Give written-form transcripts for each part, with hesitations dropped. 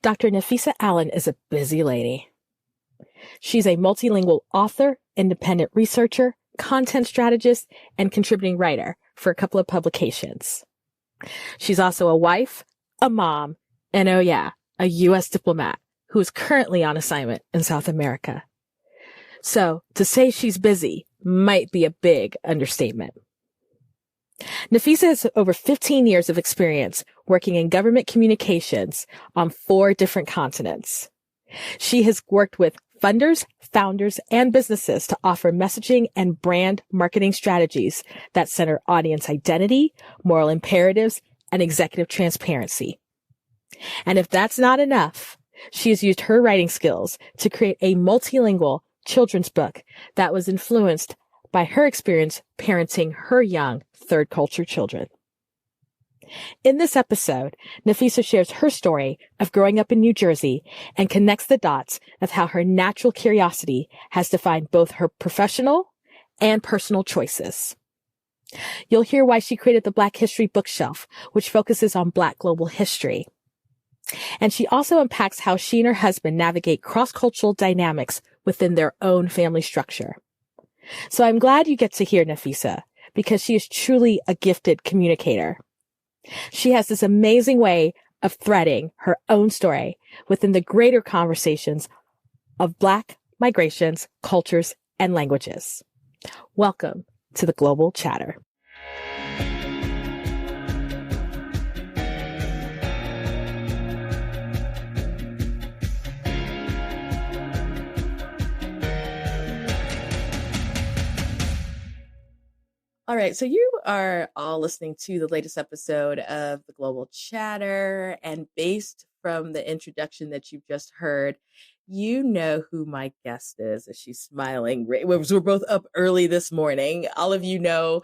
Dr. Nafeesah Allen is a busy lady. She's a multilingual author, independent researcher, content strategist, and contributing writer for a couple of publications. She's also a wife, a mom, and oh yeah, a U.S. diplomat who is currently on assignment in South America. So to say she's busy might be a big understatement. Nafissa has over 15 years of experience working in government communications on 4 different continents. She has worked with funders, founders, and businesses to offer messaging and brand marketing strategies that center audience identity, moral imperatives, and executive transparency. And if that's not enough, she has used her writing skills to create a multilingual children's book that was influenced by her experience parenting her young third culture children. In this episode, Nafissa shares her story of growing up in New Jersey and connects the dots of how her natural curiosity has defined both her professional and personal choices. You'll hear why she created the Black History Bookshelf, which focuses on Black global history. And she also unpacks how she and her husband navigate cross-cultural dynamics within their own family structure. So I'm glad you get to hear Nafissa because she is truly a gifted communicator. She has this amazing way of threading her own story within the greater conversations of Black migrations, cultures, and languages. Welcome to the Global Chatter. All right, so you are all listening to the latest episode of the Global Chatter, and based from the introduction that you've just heard, you know who my guest is. As she's smiling, we're both up early this morning. All of you know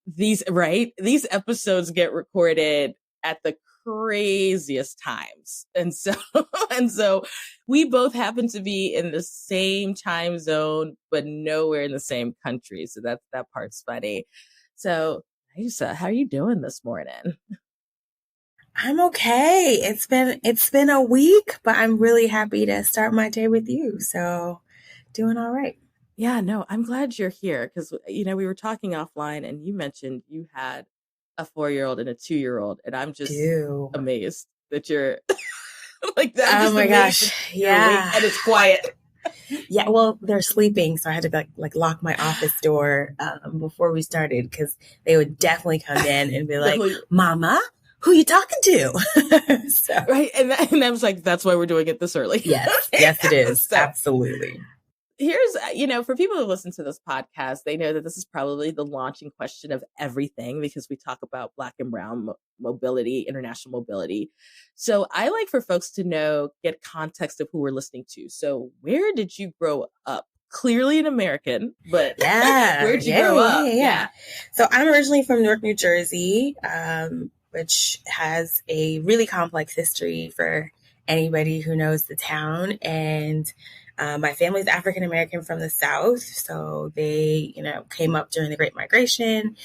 these, right? These episodes get recorded at the craziest times, and so we both happen to be in the same time zone but nowhere in the same country, so that part's funny. So Nafissa, how are you doing this morning? I'm okay. It's been a week, but I'm really happy to start my day with you, so doing all right. Yeah, no, I'm glad you're here because we were talking offline and you mentioned you had a 4-year-old and a 2-year-old, and I'm just amazed that you're like that. Oh my gosh. Yeah. And it's quiet. Yeah. Well, they're sleeping. So I had to like lock my office door before we started because they would definitely come in and be like, Mama, who you talking to? So. Right. And I was like, that's why we're doing it this early. Yes. Yes, it is. So, absolutely. Here's, for people who listen to this podcast, they know that this is probably the launching question of everything because we talk about Black and Brown mobility, international mobility. So I like for folks to get context of who we're listening to. So where did you grow up? Clearly an American, but where'd you grow up? Yeah. So I'm originally from Newark, New Jersey, which has a really complex history for anybody who knows the town. And my family's African American from the South, so they, came up during the Great Migration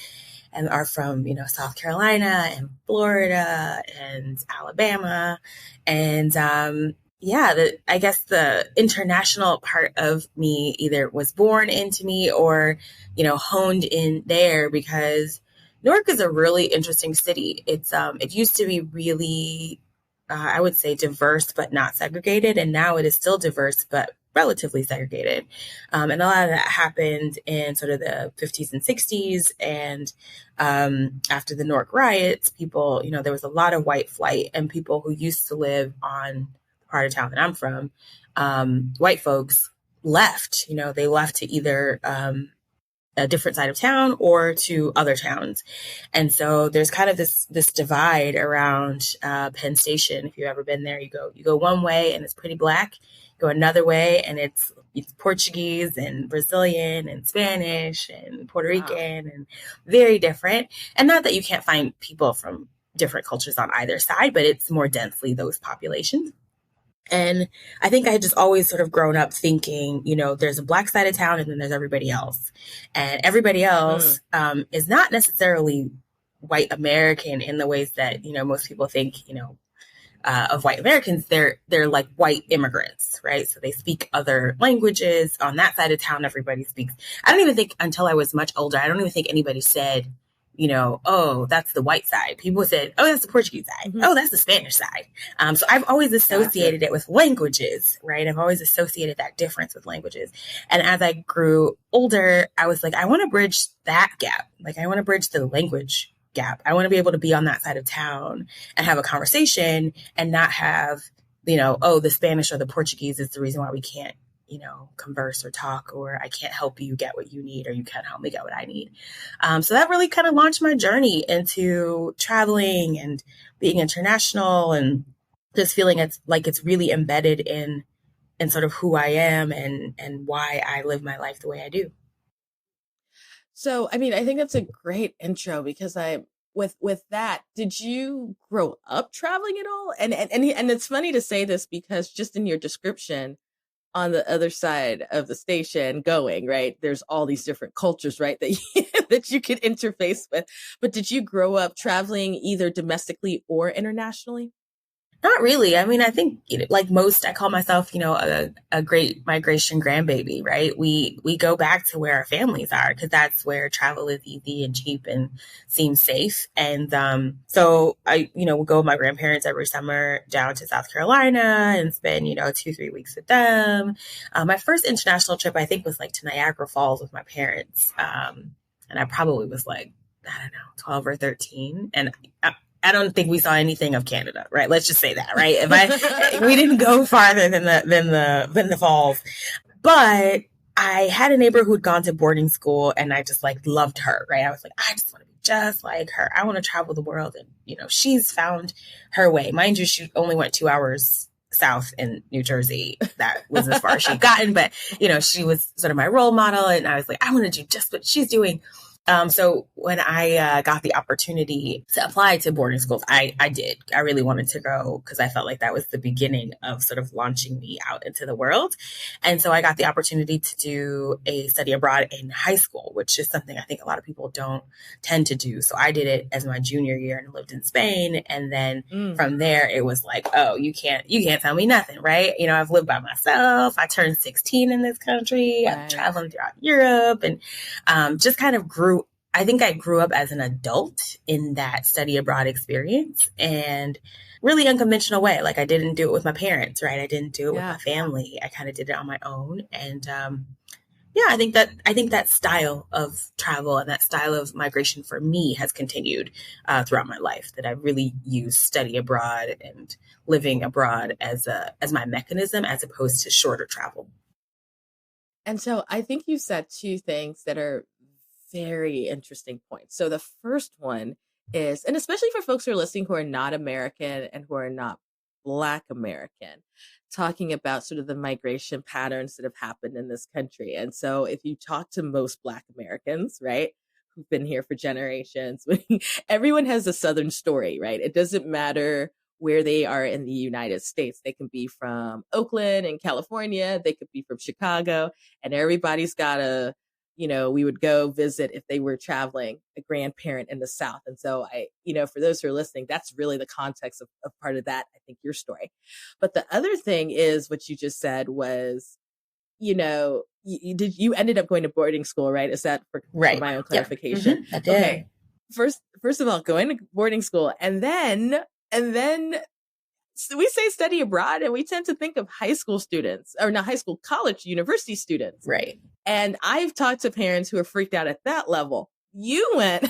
and are from, South Carolina and Florida and Alabama. And I guess the international part of me either was born into me or, honed in there because Newark is a really interesting city. It used to be really, I would say, diverse but not segregated, and now it is still diverse but relatively segregated. And a lot of that happened in sort of the 50s and 60s. And after the Newark riots, people, there was a lot of white flight, and people who used to live on the part of town that I'm from, white folks left. They left to either a different side of town or to other towns. And so there's kind of this divide around Penn Station. If you've ever been there, you go one way and it's pretty Black. Go another way and it's Portuguese and Brazilian and Spanish and Puerto Rican and very different. And not that you can't find people from different cultures on either side, but it's more densely those populations. And I think I had just always sort of grown up thinking, there's a Black side of town and then there's everybody else. And everybody else is not necessarily white American in the ways that, most people think, of white Americans, they're like white immigrants, right? So they speak other languages. On that side of town, everybody speaks. I don't even think until I was much older, I don't even think anybody said, oh, that's the white side. People said, oh, that's the Portuguese side. Mm-hmm. Oh, that's the Spanish side. So I've always associated it with languages, right? I've always associated that difference with languages. And as I grew older, I was like, I want to bridge that gap. Like, I want to bridge the language gap. I want to be able to be on that side of town and have a conversation and not have, oh, the Spanish or the Portuguese is the reason why we can't, converse or talk, or I can't help you get what you need, or you can't help me get what I need. So that really kind of launched my journey into traveling and being international, and just feeling it's really embedded in sort of who I am and why I live my life the way I do. So, I mean, I think that's a great intro, because with that, did you grow up traveling at all? And it's funny to say this, because just in your description, on the other side of the station going, right, there's all these different cultures, right, that you could interface with. But did you grow up traveling either domestically or internationally? Not really. I mean, I think like most, I call myself, a great migration grandbaby, right? We go back to where our families are, because that's where travel is easy and cheap and seems safe. And so I, would go with my grandparents every summer down to South Carolina and spend, 2-3 weeks with them. My first international trip, I think, was like to Niagara Falls with my parents. And I probably was like, I don't know, 12 or 13. And I don't think we saw anything of Canada, right? Let's just say that, right? We didn't go farther than the falls, but I had a neighbor who'd gone to boarding school, and I just like loved her, right? I was like, I just want to be just like her. I want to travel the world, and she's found her way. Mind you, she only went 2 hours south in New Jersey. That was as far as she'd gotten, but she was sort of my role model, and I was like, I want to do just what she's doing. So when I got the opportunity to apply to boarding schools, I did. I really wanted to go, because I felt like that was the beginning of sort of launching me out into the world. And so I got the opportunity to do a study abroad in high school, which is something I think a lot of people don't tend to do. So I did it as my junior year and lived in Spain. And then from there, it was like, oh, you can't tell me nothing, right? I've lived by myself. I turned 16 in this country. Right. I'm traveling throughout Europe, and just kind of I think I grew up as an adult in that study abroad experience, and really unconventional way. Like, I didn't do it with my parents, right? I didn't do it with my family. I kind of did it on my own. And I think that style of travel and that style of migration for me has continued throughout my life, that I really use study abroad and living abroad as my mechanism, as opposed to shorter travel. And so I think you said two things that are very interesting points. So the first one is, and especially for folks who are listening who are not American and who are not Black American, talking about sort of the migration patterns that have happened in this country. And so if you talk to most Black Americans, right, who've been here for generations, everyone has a Southern story, right? It doesn't matter where they are in the United States. They can be from Oakland in California. They could be from Chicago, and everybody's got we would go visit, if they were traveling, a grandparent in the South. And so for those who are listening, that's really the context of part of that, I think, your story. But the other thing is what you just said was, you ended up going to boarding school, right? Is that for my own clarification? Mm-hmm. I did. Okay. First of all, going to boarding school, and then so we say study abroad, and we tend to think of high school students, or not high school, college, university students. Right. And I've talked to parents who are freaked out at that level. You went,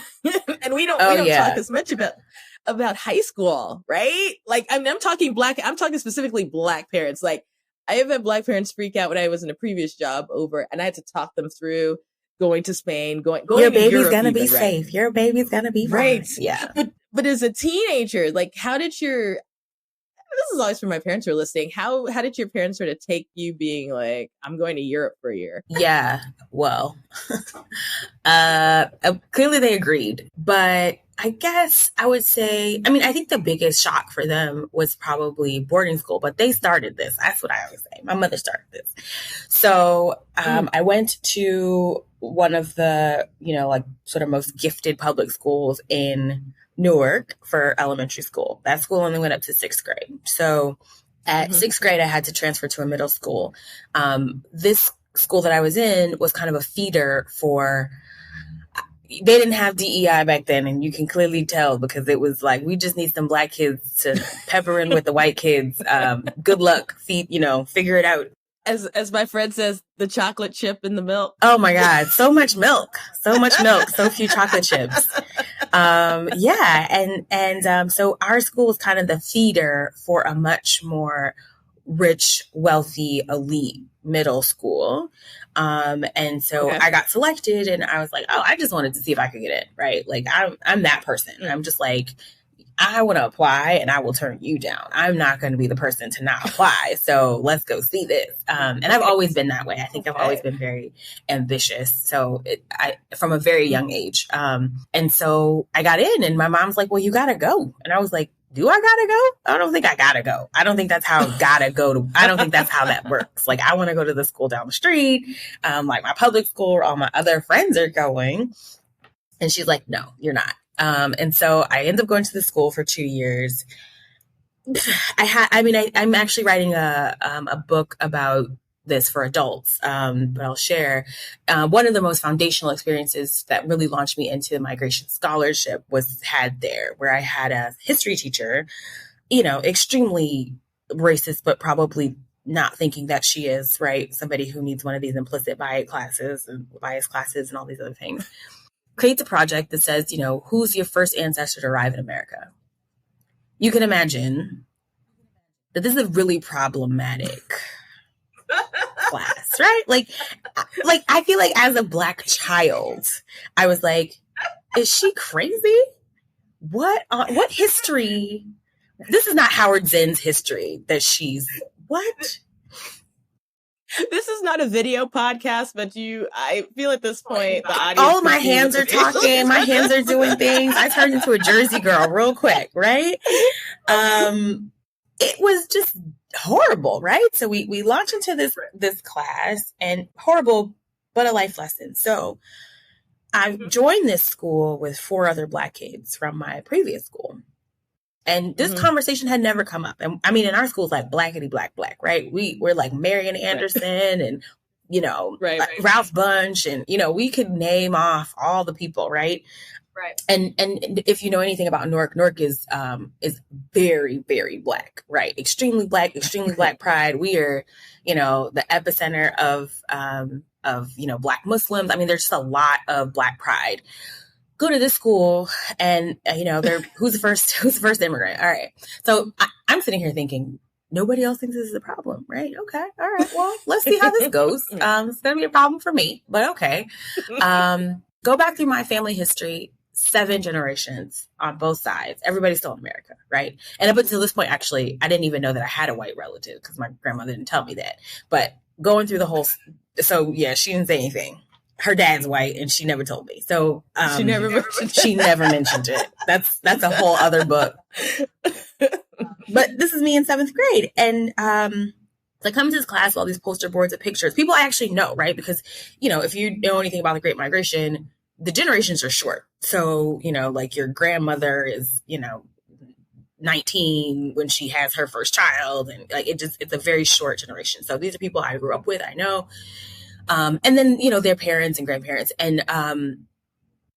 and we don't talk as much about high school, right? Like, I'm talking specifically Black parents. Like, I have had Black parents freak out when I was in a previous job and I had to talk them through going to Spain, going your baby's to Europe gonna even, be safe. Right? Your baby's gonna be fine. Right. Yeah. But as a teenager, like, this is always for my parents who are listening. How did your parents sort of take you being like, I'm going to Europe for a year? Yeah, well, clearly they agreed. But I guess I would say, I think the biggest shock for them was probably boarding school, but they started this. That's what I always say. My mother started this. So I went to one of the, sort of most gifted public schools in Newark for elementary school. That school only went up to 6th grade. So at 6th grade, I had to transfer to a middle school. This school that I was in was kind of a feeder for, they didn't have DEI back then, and you can clearly tell because it was like, we just need some black kids to pepper in with the white kids. Good luck, figure it out. As my friend says, the chocolate chip in the milk. Oh my God, so much milk, so few chocolate chips. So our school was kind of the feeder for a much more rich, wealthy, elite middle school. And so I got selected, and I was like, oh, I just wanted to see if I could get in, right? Like I'm that person. I'm just like, I want to apply and I will turn you down. I'm not going to be the person to not apply. So let's go see this. And I've always been that way. I think I've always been very ambitious. So from a very young age. And so I got in, and my mom's like, well, you got to go. And I was like, do I gotta go? I don't think I gotta go. I don't think that's how I don't think that's how that works. Like, I want to go to the school down the street, like my public school where all my other friends are going. And she's like, no, you're not. And so I ended up going to the school for 2 years. I'm actually writing a book about this for adults, but I'll share. One of the most foundational experiences that really launched me into migration scholarship was had there, where I had a history teacher, extremely racist, but probably not thinking that she is, right? Somebody who needs one of these implicit bias classes and all these other things. Creates a project that says, who's your first ancestor to arrive in America? You can imagine that this is a really problematic class, right? Like I feel like as a Black child, I was like, is she crazy? What history? This is not Howard Zinn's history that she's, what? This is not a video podcast, but I feel at this point, the audience. Oh, my hands are talking. My hands are doing things. I turned into a Jersey girl real quick, right? It was just horrible, right? So we launch into this class, and horrible, but a life lesson. So I joined this school with 4 other Black kids from my previous school. And this conversation had never come up. And I mean, in our schools, like blackity black, right? We're like Marian Anderson and, Ralph Bunch. And, we could name off all the people, right? Right. And if you know anything about Newark is very, very Black, right? Extremely Black pride. We are, the epicenter of Black Muslims. I mean, there's just a lot of Black pride. Go to this school, and who's the first immigrant? All right. So I'm sitting here thinking, nobody else thinks this is a problem, right? Okay. All right. Well, let's see how this goes. It's going to be a problem for me, but okay. Go back through my family history, 7 generations on both sides. Everybody's still in America, right? And up until this point, actually, I didn't even know that I had a white relative because my grandmother didn't tell me that. But going through the whole, so yeah, she didn't say anything. Her dad's white, and she never told me. So she never mentioned it. That's a whole other book. But this is me in 7th grade, and I come to this class with all these poster boards of pictures. People I actually know, right? Because if you know anything about the Great Migration, the generations are short. So like your grandmother is 19 when she has her first child, and like it's a very short generation. So these are people I grew up with. I know. And then, their parents and grandparents. And I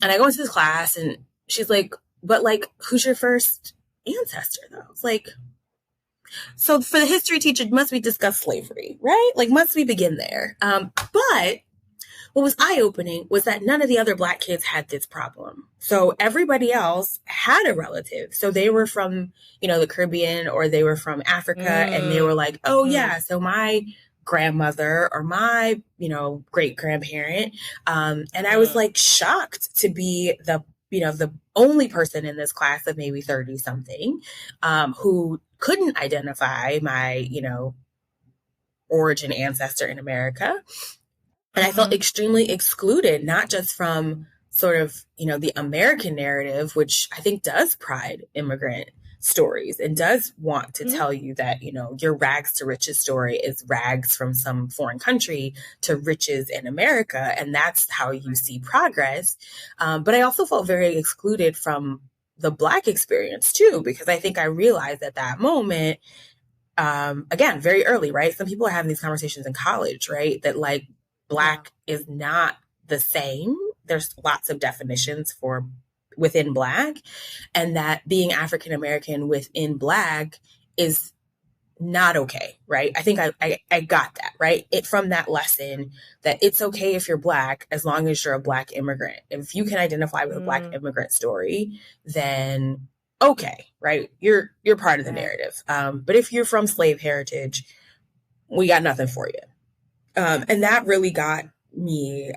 go into this class, and she's like, but like, who's your first ancestor though? It's like, so for the history teacher, must we discuss slavery, right? Like, must we begin there? But what was eye-opening was that none of the other Black kids had this problem. So everybody else had a relative. So they were from, the Caribbean, or they were from Africa, and they were like, oh yeah, so my grandmother or my, great grandparent. And I was like shocked to be the only person in this class of maybe 30 something, who couldn't identify my, origin ancestor in America. And I felt extremely excluded, not just from sort of, the American narrative, which I think does pride immigrant stories and does want to tell you that, your rags to riches story is rags from some foreign country to riches in America. And that's how you see progress. But I also felt very excluded from the Black experience too, because I think I realized at that moment, again, very early, right? Some people are having these conversations in college, right? That like Black is not the same. There's lots of definitions for within Black, and that being African American within Black is not okay, right? I think I got that, right? It from that lesson that it's okay if you're Black as long as you're a Black immigrant. If you can identify with a Black immigrant story, then okay, right? You're part of the narrative. But if you're from slave heritage, we got nothing for you. And that really got me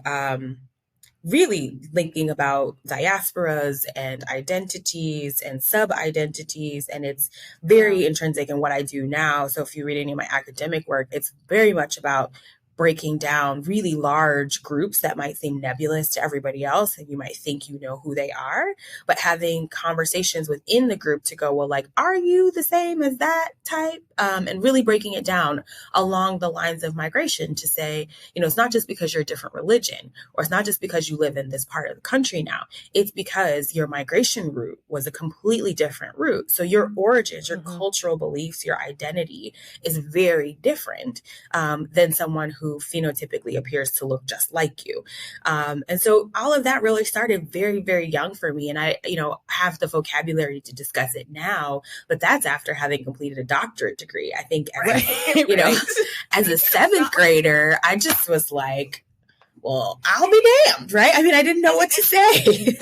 really thinking about diasporas and identities and sub-identities, and it's very intrinsic in what I do now. So if you read any of my academic work, it's very much about breaking down really large groups that might seem nebulous to everybody else, and you might think you know who they are, but having conversations within the group to go, well, like, are you the same as that type? And really breaking it down along the lines of migration to say, you know, it's not just because you're a different religion, or it's not just because you live in this part of the country now. It's because your migration route was a completely different route. So your origins, your cultural beliefs, your identity is very different than someone who phenotypically appears to look just like you. And so all of that really started very, very young for me. And I, you know, have the vocabulary to discuss it now, but that's after having completed a doctorate degree. I think, you know, as a seventh grader, I just was like, well, I'll be damned, right? I mean, I didn't know what to say.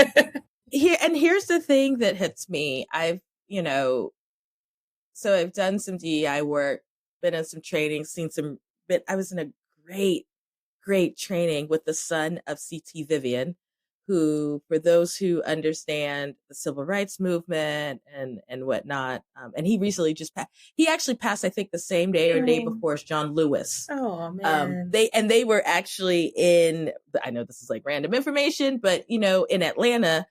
Here's the thing that hits me. I've done some DEI work, been in some training, I was in a great training with the son of C.T. Vivian, who, for those who understand the civil rights movement and whatnot, and he recently he actually passed, I think, the same day or day before as John Lewis. Oh man. They were actually I know this is like random information, but you know, in Atlanta,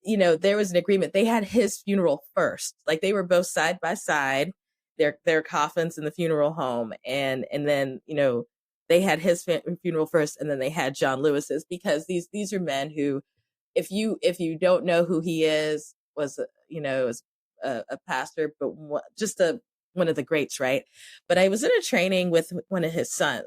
you know, there was an agreement. They had his funeral first. Like they were both side by side, their coffins in the funeral home. And then, you know, they had his funeral first, and then they had John Lewis's, because these are men who, if you don't know who he is, was, you know, a pastor, but just one of the greats, right? But I was in a training with his son.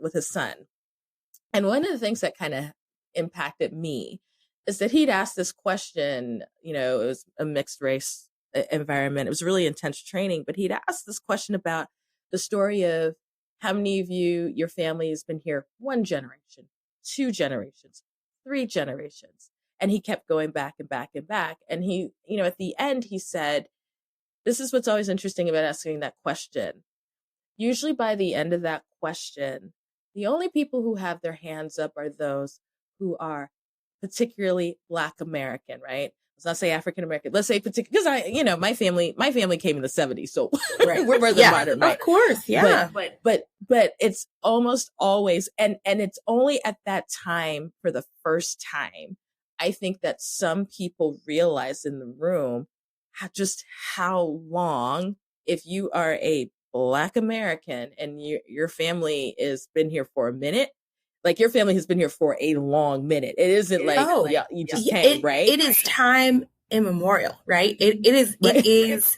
And one of the things that kind of impacted me is that he'd asked this question, you know, it was a mixed race environment. It was really intense training, but he'd asked this question about the story of how many of your family has been here 1 generation, 2 generations, 3 generations. And he kept going back and back and back. And he, you know, at the end, he said, this is what's always interesting about asking that question. Usually by the end of that question, the only people who have their hands up are those who are particularly Black American, right? Let's not say African American. Let's say because my family came in the 70s, so we're the modern, right? Of course, yeah. But it's almost always, and it's only at that time, for the first time, I think that some people realize in the room how long, if you are a Black American and your family has been here for a minute. Like your family has been here for a long minute. It isn't like, you just came, right? It is time immemorial, right? It is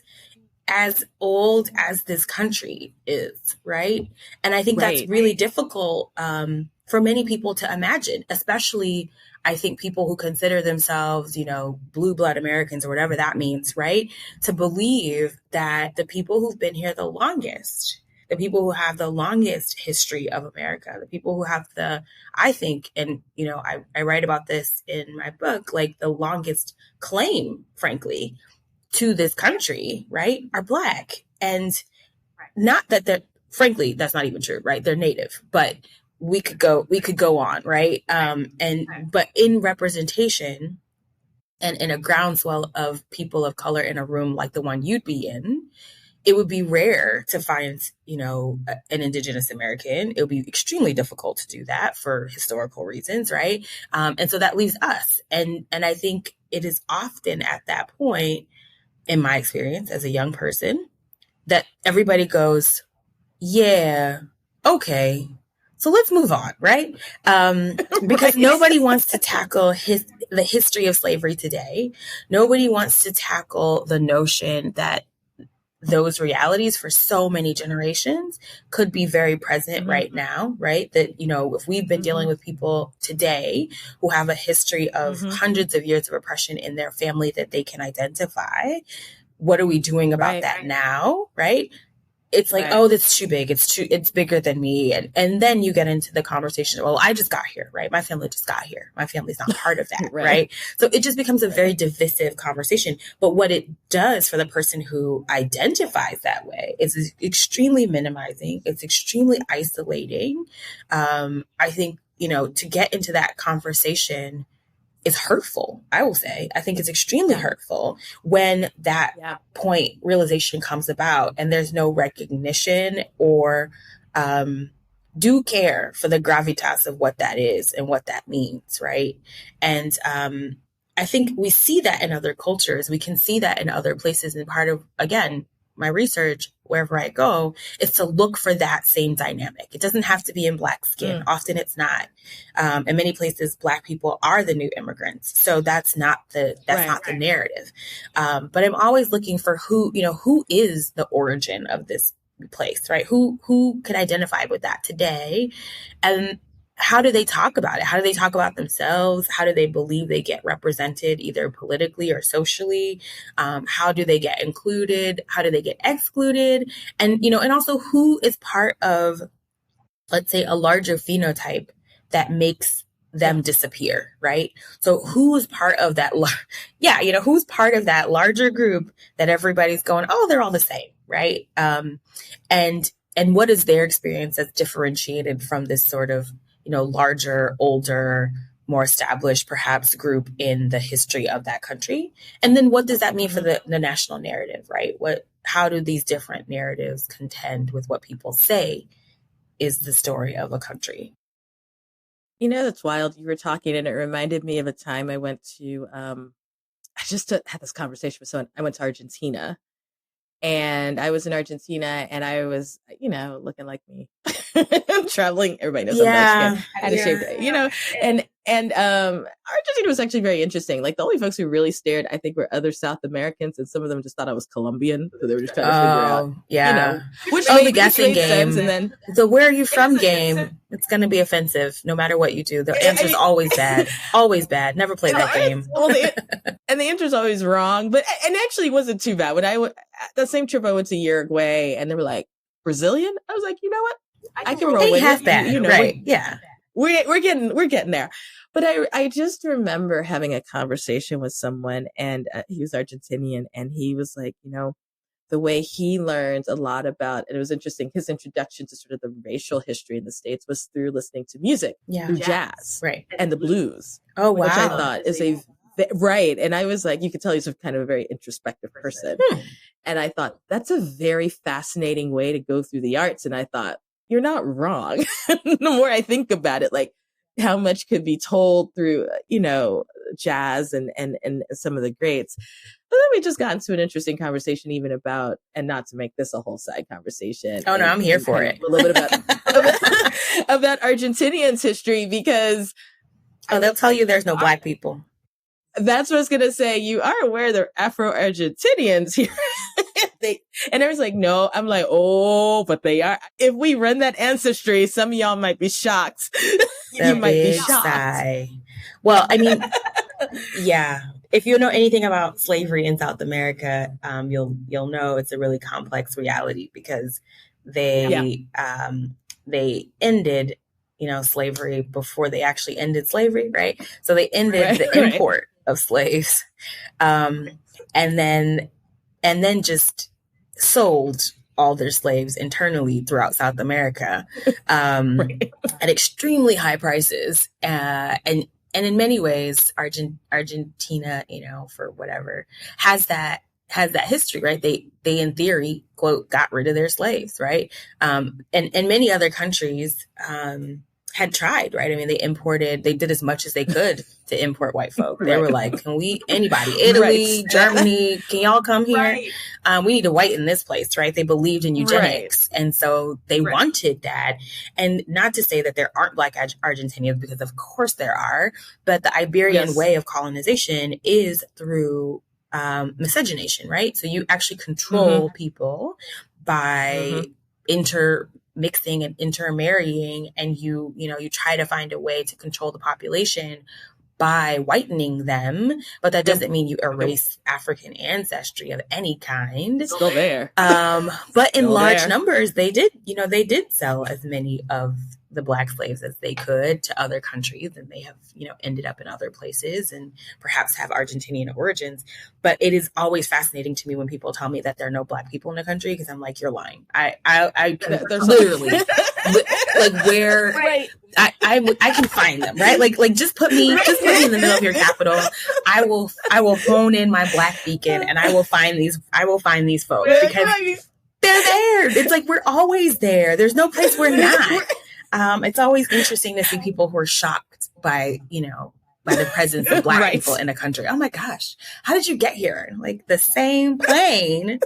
as old as this country is, right? And I think that's really difficult for many people to imagine, especially I think people who consider themselves, you know, blue blood Americans or whatever that means, right? To believe that the people who've been here the longest, the people who have the longest history of America, the people who have I think, and, you know, I write about this in my book, like the longest claim, frankly, to this country, right, are Black. And not that frankly, that's not even true, right? They're Native, but we could go on, right? But in representation and in a groundswell of people of color in a room like the one you'd be in, it would be rare to find, you know, an Indigenous American. It would be extremely difficult to do that for historical reasons, right? And so that leaves us. And I think it is often at that point, in my experience as a young person, that everybody goes, yeah, okay, so let's move on, right? Because nobody wants to tackle the history of slavery today, nobody wants to tackle the notion that those realities for so many generations could be very present right now, right? That, you know, if we've been dealing with people today who have a history of hundreds of years of oppression in their family that they can identify, what are we doing about that now, right? It's like, oh, that's too big. It's bigger than me. And then you get into the conversation. Well, I just got here, right? My family just got here. My family's not part of that, right? So it just becomes a very divisive conversation. But what it does for the person who identifies that way is extremely minimizing. It's extremely isolating. I think, you know, to get into that conversation is hurtful, I will say. I think it's extremely hurtful when that point realization comes about and there's no recognition or due care for the gravitas of what that is and what that means, right? And I think we see that in other cultures. We can see that in other places. And part of, again, my research, wherever I go, is to look for that same dynamic. It doesn't have to be in Black skin. Often it's not. In many places, Black people are the new immigrants. So that's not the narrative. But I'm always looking for who is the origin of this place, right? Who could identify with that today? And how do they talk about it? How do they talk about themselves? How do they believe they get represented either politically or socially? How do they get included? How do they get excluded? And, you know, and also who is part of, let's say, a larger phenotype that makes them disappear, right? So who's part of that? Who's part of that larger group that everybody's going, oh, they're all the same, right? And what is their experience that's differentiated from this sort of, you know, larger, older, more established, perhaps, group in the history of that country? And then what does that mean for the national narrative, right? How do these different narratives contend with what people say is the story of a country? You know, that's wild. You were talking and it reminded me of a time I went to, I just had this conversation with someone. I went to Argentina. And I was in Argentina and I was, you know, looking like me. Traveling. Everybody knows I'm Mexican. I had a shaved, you know, and Argentina was actually very interesting. Like the only folks who really stared, I think, were other South Americans, and some of them just thought I was Colombian. So they were just trying to figure out, you know, which the guessing game. Sense. And then the where are you from game, it's going to be offensive no matter what you do. The answer's always bad. Always bad. Never play that game. Well, and the answer's always wrong. But and actually, it wasn't too bad. When that same trip I went to Uruguay, and they were like, Brazilian? I was like, you know what? I can roll with half it. Bad, you know, right? Yeah, we're getting there. But I just remember having a conversation with someone, and he was Argentinian, and he was like, you know, the way he learned a lot about, and it was interesting, his introduction to sort of the racial history in the States was through listening to music, through jazz, right, and the blues. Oh wow, which I thought is right. And I was like, you could tell he's kind of a very introspective person. And I thought that's a very fascinating way to go through the arts. And I thought, you're not wrong. The more I think about it, like how much could be told through, you know, jazz and some of the greats. But then we just got into an interesting conversation even about, and not to make this a whole side conversation. Oh, no, I'm here for it. A little bit about Argentinians' history, because they'll tell you there's no Black people. That's what I was going to say. You are aware there are Afro-Argentinians here. And I was like, no. I'm like, oh, but they are. If we run that ancestry, some of y'all might be shocked. You might be shocked. Sigh. Well, I mean, yeah. If you know anything about slavery in South America, you'll know it's a really complex reality, because they ended, you know, slavery before they actually ended slavery, right? So they ended the import of slaves, and then just sold all their slaves internally throughout South America at extremely high prices, and in many ways, Argentina, you know, for whatever, has that history, right? They in theory, quote, got rid of their slaves, right? And many other countries had tried, right? I mean, they did as much as they could to import white folk. They were like, anybody, Italy, Germany, can y'all come here? We need to whiten this place, right? They believed in eugenics. And so they wanted that. And not to say that there aren't Black Argentinians, because of course there are, but the Iberian way of colonization is through miscegenation, right? So you actually control people by intermixing and intermarrying, and you try to find a way to control the population by whitening them, but that doesn't mean you erase African ancestry of any kind. It's still there. But in large numbers, they did sell as many of the Black slaves as they could to other countries, and they have, ended up in other places and perhaps have Argentinian origins. But it is always fascinating to me when people tell me that there are no Black people in the country, because I'm like, you're lying. I can literally like where I can find them, right? Like just put me in the middle of your capital. I will phone in my Black beacon, and I will find these folks, because they're there. It's like, we're always there. There's no place we're not. It's always interesting to see people who are shocked by the presence of Black people in a country. Oh my gosh, how did you get here? Like, the same plane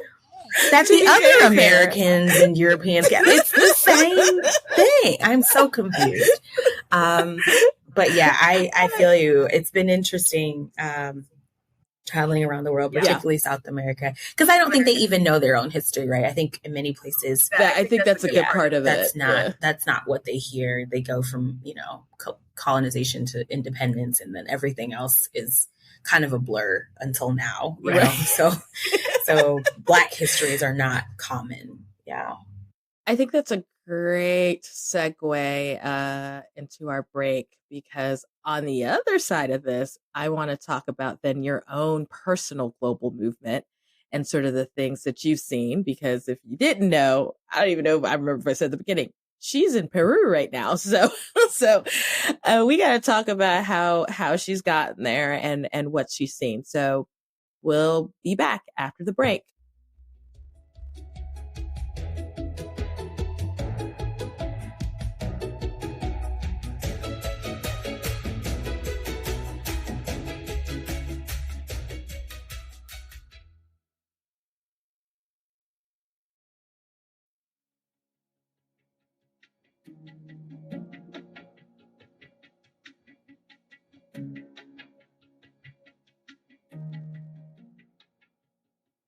that the other Americans and Europeans get. It's the same thing. I'm so confused. But yeah, I feel you. It's been interesting traveling around the world, particularly South America, because I don't think they even know their own history, right? I think in many places, I think that's a good part of it. That's not what they hear. They go from colonization to independence, and then everything else is kind of a blur until now. You know? So Black histories are not common. Yeah, I think that's a great segue into our break, because on the other side of this, I want to talk about then your own personal global movement and sort of the things that you've seen. Because if you didn't know, I don't even know, I remember if I said at the beginning, she's in Peru right now. So we got to talk about how she's gotten there and what she's seen. So we'll be back after the break.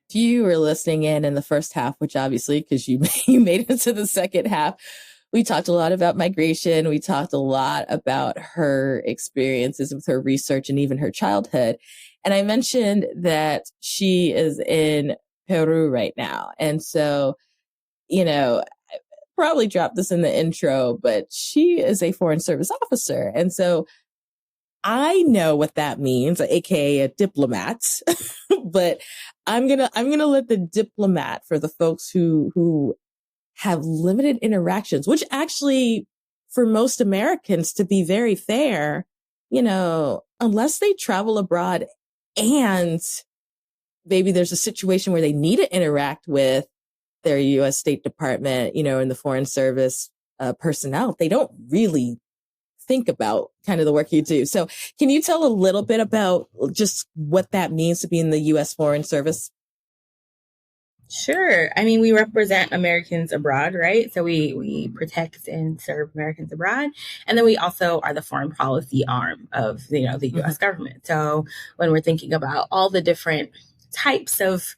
If you were listening in the first half, which obviously, because you made it to the second half, we talked a lot about migration. We talked a lot about her experiences with her research and even her childhood. And I mentioned that she is in Peru right now. And so, I probably dropped this in the intro, but she is a Foreign Service officer. And so I know what that means, aka a diplomat, but I'm gonna let the diplomat, for the folks who have limited interactions, which actually for most Americans, to be very fair, unless they travel abroad and maybe there's a situation where they need to interact with their U.S. State Department, and the Foreign Service personnel, they don't really think about kind of the work you do. So can you tell a little bit about just what that means to be in the U.S. Foreign Service? Sure. I mean, we represent Americans abroad, right? So we protect and serve Americans abroad. And then we also are the foreign policy arm of, the U.S. government. So when we're thinking about all the different types of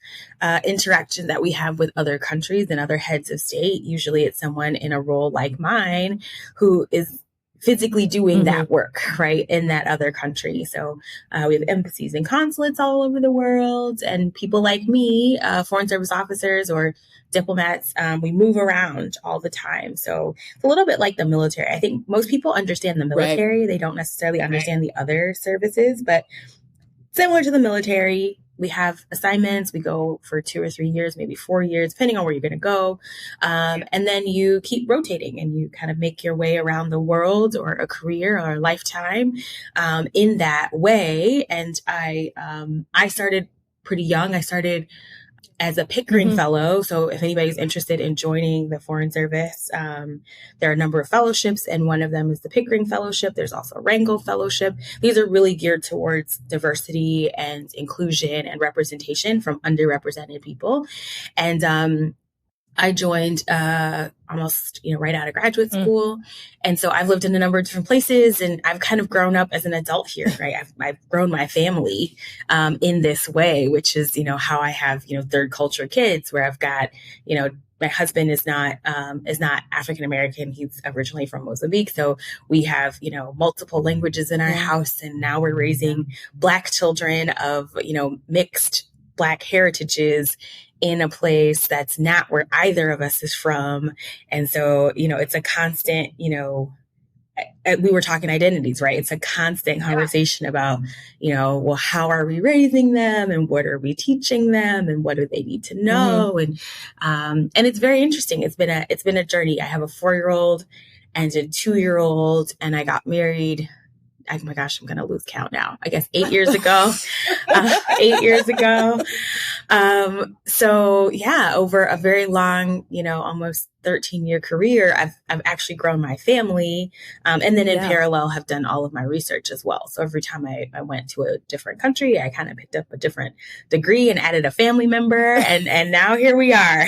interaction that we have with other countries and other heads of state, usually it's someone in a role like mine who is physically doing that work, right, in that other country. So we have embassies and consulates all over the world, and people like me, Foreign Service officers or diplomats, we move around all the time. So it's a little bit like the military. I think most people understand the military. Right. They don't necessarily understand the other services, but similar to the military, we have assignments. We go for 2 or 3 years, maybe 4 years, depending on where you're going to go. And then you keep rotating and you kind of make your way around the world, or a career or a lifetime in that way. And I started pretty young. I started as a Pickering Fellow. So if anybody's interested in joining the Foreign Service, there are a number of fellowships, and one of them is the Pickering Fellowship. There's also a Wrangell Fellowship. These are really geared towards diversity and inclusion and representation from underrepresented people. And I joined almost, right out of graduate school. And so I've lived in a number of different places, and I've kind of grown up as an adult here, right? I've grown my family in this way, which is, how I have, third culture kids, where I've got, my husband is not African American. He's originally from Mozambique. So we have, multiple languages in our house. And now we're raising Black children of, mixed Black heritages in a place that's not where either of us is from. And so, it's a constant, we were talking identities, right? It's a constant conversation about, well, how are we raising them, and what are we teaching them, and what do they need to know? And it's very interesting. It's been a journey. I have a 4-year-old and a 2-year-old, and I got married. Oh my gosh, I'm going to lose count now. I guess 8 years ago, 8 years ago. So yeah, over a very long, almost 13-year career, I've actually grown my family. And then in parallel have done all of my research as well. So every time I went to a different country, I kind of picked up a different degree and added a family member. And now here we are.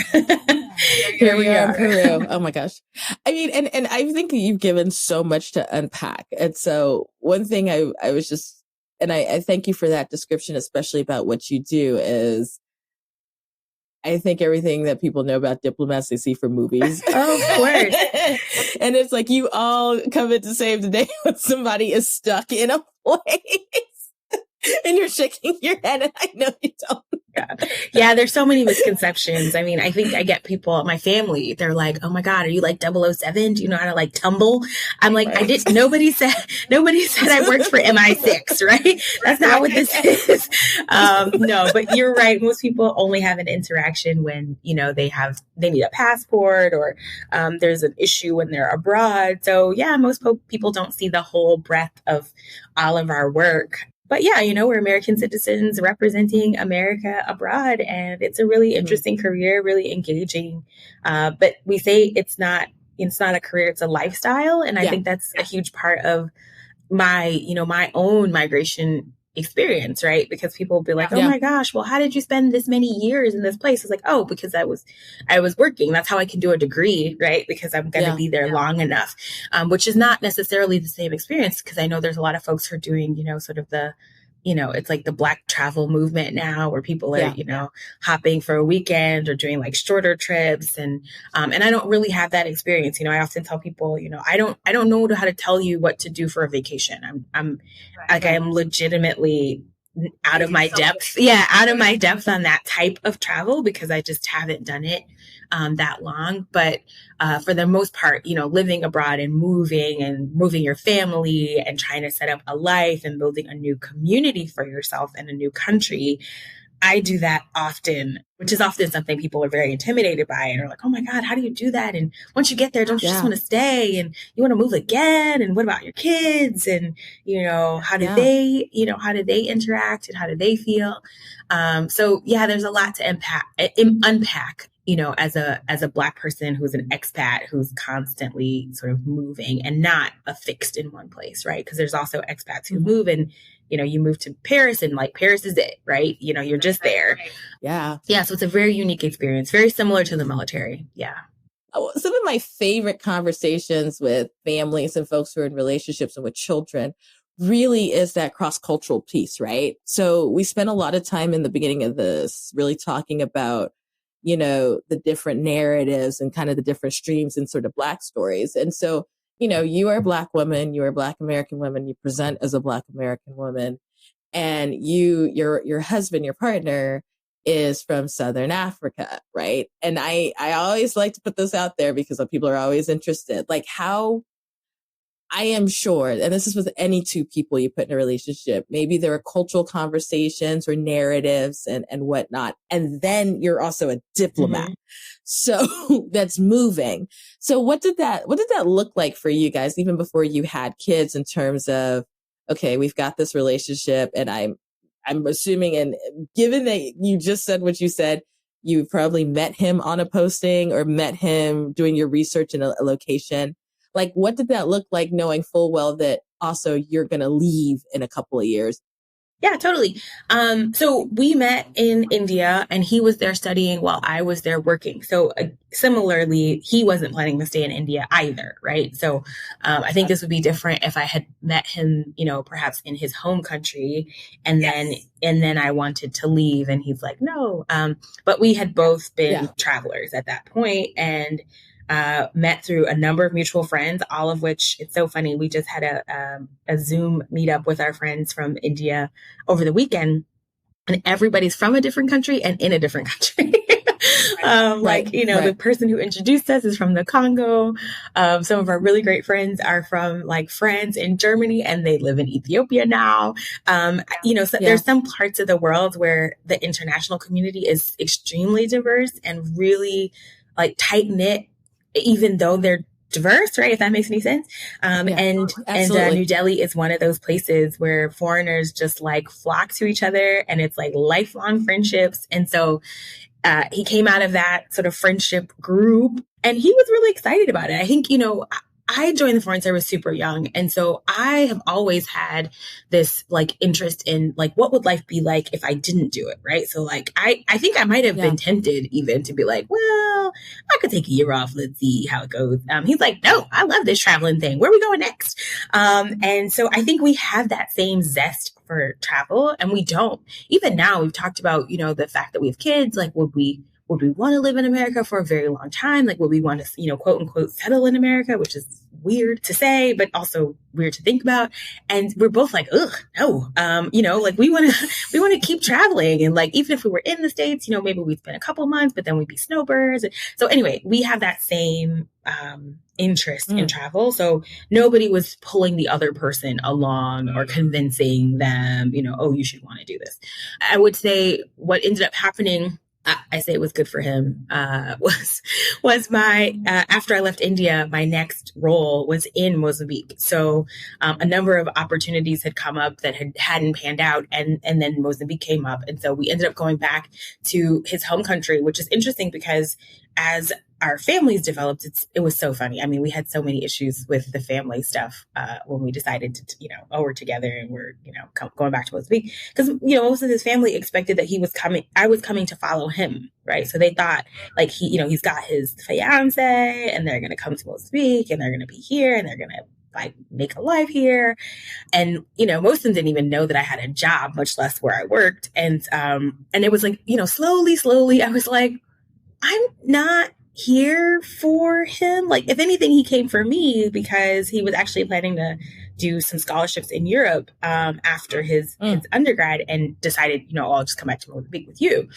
Here we are in Peru. Oh my gosh. I mean, and I think you've given so much to unpack. And so one thing I was just, and I thank you for that description, especially about what you do, is I think everything that people know about diplomats, they see from movies. Oh, of course. And it's like you all come in to save the day when somebody is stuck in a place. And you're shaking your head, and I know you don't. Yeah, there's so many misconceptions. I mean, I think I get people, my family, they're like, oh my God, are you like 007? Do you know how to tumble? I'm like, nobody said I worked for MI6, right? That's not what this is. No, but you're right. Most people only have an interaction when, they need a passport, or there's an issue when they're abroad. So yeah, most people don't see the whole breadth of all of our work. But yeah, we're American citizens representing America abroad, and it's a really interesting career, really engaging. But we say it's not a career, it's a lifestyle. And I think that's a huge part of my, my own migration experience, right? Because people will be like, oh my gosh, well, how did you spend this many years in this place? It's like, oh, because I was working. That's how I can do a degree, right? Because I'm going to be there long enough, which is not necessarily the same experience, because I know there's a lot of folks who are doing, sort of the, it's like the Black travel movement now, where people are, hopping for a weekend or doing like shorter trips. And I don't really have that experience. I often tell people, I don't know how to tell you what to do for a vacation. I'm legitimately out of my depth. Yeah. Out of my depth on that type of travel, because I just haven't done it that long. But for the most part, living abroad and moving your family and trying to set up a life and building a new community for yourself in a new country, I do that often, which is often something people are very intimidated by and are like, oh my God, how do you do that? And once you get there, don't you just want to stay, and you want to move again? And what about your kids? And, how do they interact, and how do they feel? So yeah, there's a lot to unpack, as a Black person who's an expat, who's constantly sort of moving and not affixed in one place, right? Because there's also expats who move, and you move to Paris, and like Paris is it, right? You're just there. Yeah. Yeah. So it's a very unique experience, very similar to the military. Yeah. Some of my favorite conversations with families and folks who are in relationships and with children really is that cross-cultural piece, right? So we spent a lot of time in the beginning of this really talking about, the different narratives and kind of the different streams and sort of Black stories. And so, you are a Black woman, you are a Black American woman, you present as a Black American woman, and your husband, your partner, is from Southern Africa, right? And I always like to put this out there because people are always interested, like how I am sure, and this is with any two people you put in a relationship, maybe there are cultural conversations or narratives and whatnot. And then you're also a diplomat. So that's moving. So what did that look like for you guys, even before you had kids, in terms of, okay, we've got this relationship, and I'm assuming, and given that you just said what you said, You probably met him on a posting or met him doing your research in a location. Like, what did that look like, knowing full well that also you're going to leave in a couple of years? Yeah, totally. So we met in India and he was there studying while I was there working. So similarly, he wasn't planning to stay in India either, right? So I think this would be different if I had met him, you know, perhaps in his home country and then I wanted to leave and he's like, no. But we had both been travelers at that point and met through a number of mutual friends, all of which, it's so funny. We just had a Zoom meetup with our friends from India over the weekend, and everybody's from a different country and in a different country. The person who introduced us is from the Congo. Some of our really great friends are from like France and Germany, and they live in Ethiopia now. There's some parts of the world where the international community is extremely diverse and really like tight knit, even though they're diverse, right? If that makes any sense. New Delhi is one of those places where foreigners just like flock to each other and it's like lifelong friendships. And so he came out of that sort of friendship group and he was really excited about it. I think, you know, I joined the Foreign Service super young. And so I have always had this like interest in like, what would life be like if I didn't do it? Right. So like, I think I might have been tempted even to be like, well, I could take a year off. Let's see how it goes. He's like, no, I love this traveling thing. Where are we going next? And so I think we have that same zest for travel and we don't. Even now we've talked about, you know, the fact that we have kids, like would we want to live in America for a very long time? Like, would we want to, you know, quote unquote, settle in America, which is weird to say, but also weird to think about. And we're both like, ugh, no, like we want to keep traveling. And like, even if we were in the States, you know, maybe we'd spend a couple of months, but then we'd be snowbirds. So anyway, we have that same, interest in travel. So nobody was pulling the other person along or convincing them, you know, oh, you should want to do this. I would say what ended up happening, I say it was good for him, was my, after I left India, my next role was in Mozambique. So, a number of opportunities had come up that hadn't panned out and then Mozambique came up. And so we ended up going back to his home country, which is interesting because as our families developed, it was so funny. I mean, we had so many issues with the family stuff when we decided to, you know, we're together and we're, you know, going back to Mozambique because, you know, most of his family expected that I was coming to follow him, right? So they thought like he's got his fiance and they're going to come to Mozambique and they're going to be here and they're going to like make a life here. And, you know, most of them didn't even know that I had a job, much less where I worked. And it was like, you know, slowly, I was like, I'm not here for him. Like, if anything, he came for me because he was actually planning to do some scholarships in Europe after his undergrad and decided, you know, I'll just come back to Mozambique with you.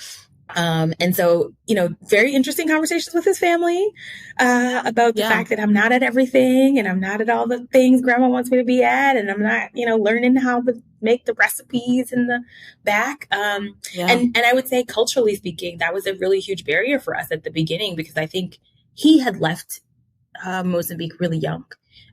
And so, you know, very interesting conversations with his family about the fact that I'm not at everything and I'm not at all the things grandma wants me to be at. And I'm not, you know, learning how to make the recipes in the back. And I would say culturally speaking, that was a really huge barrier for us at the beginning because I think he had left Mozambique really young.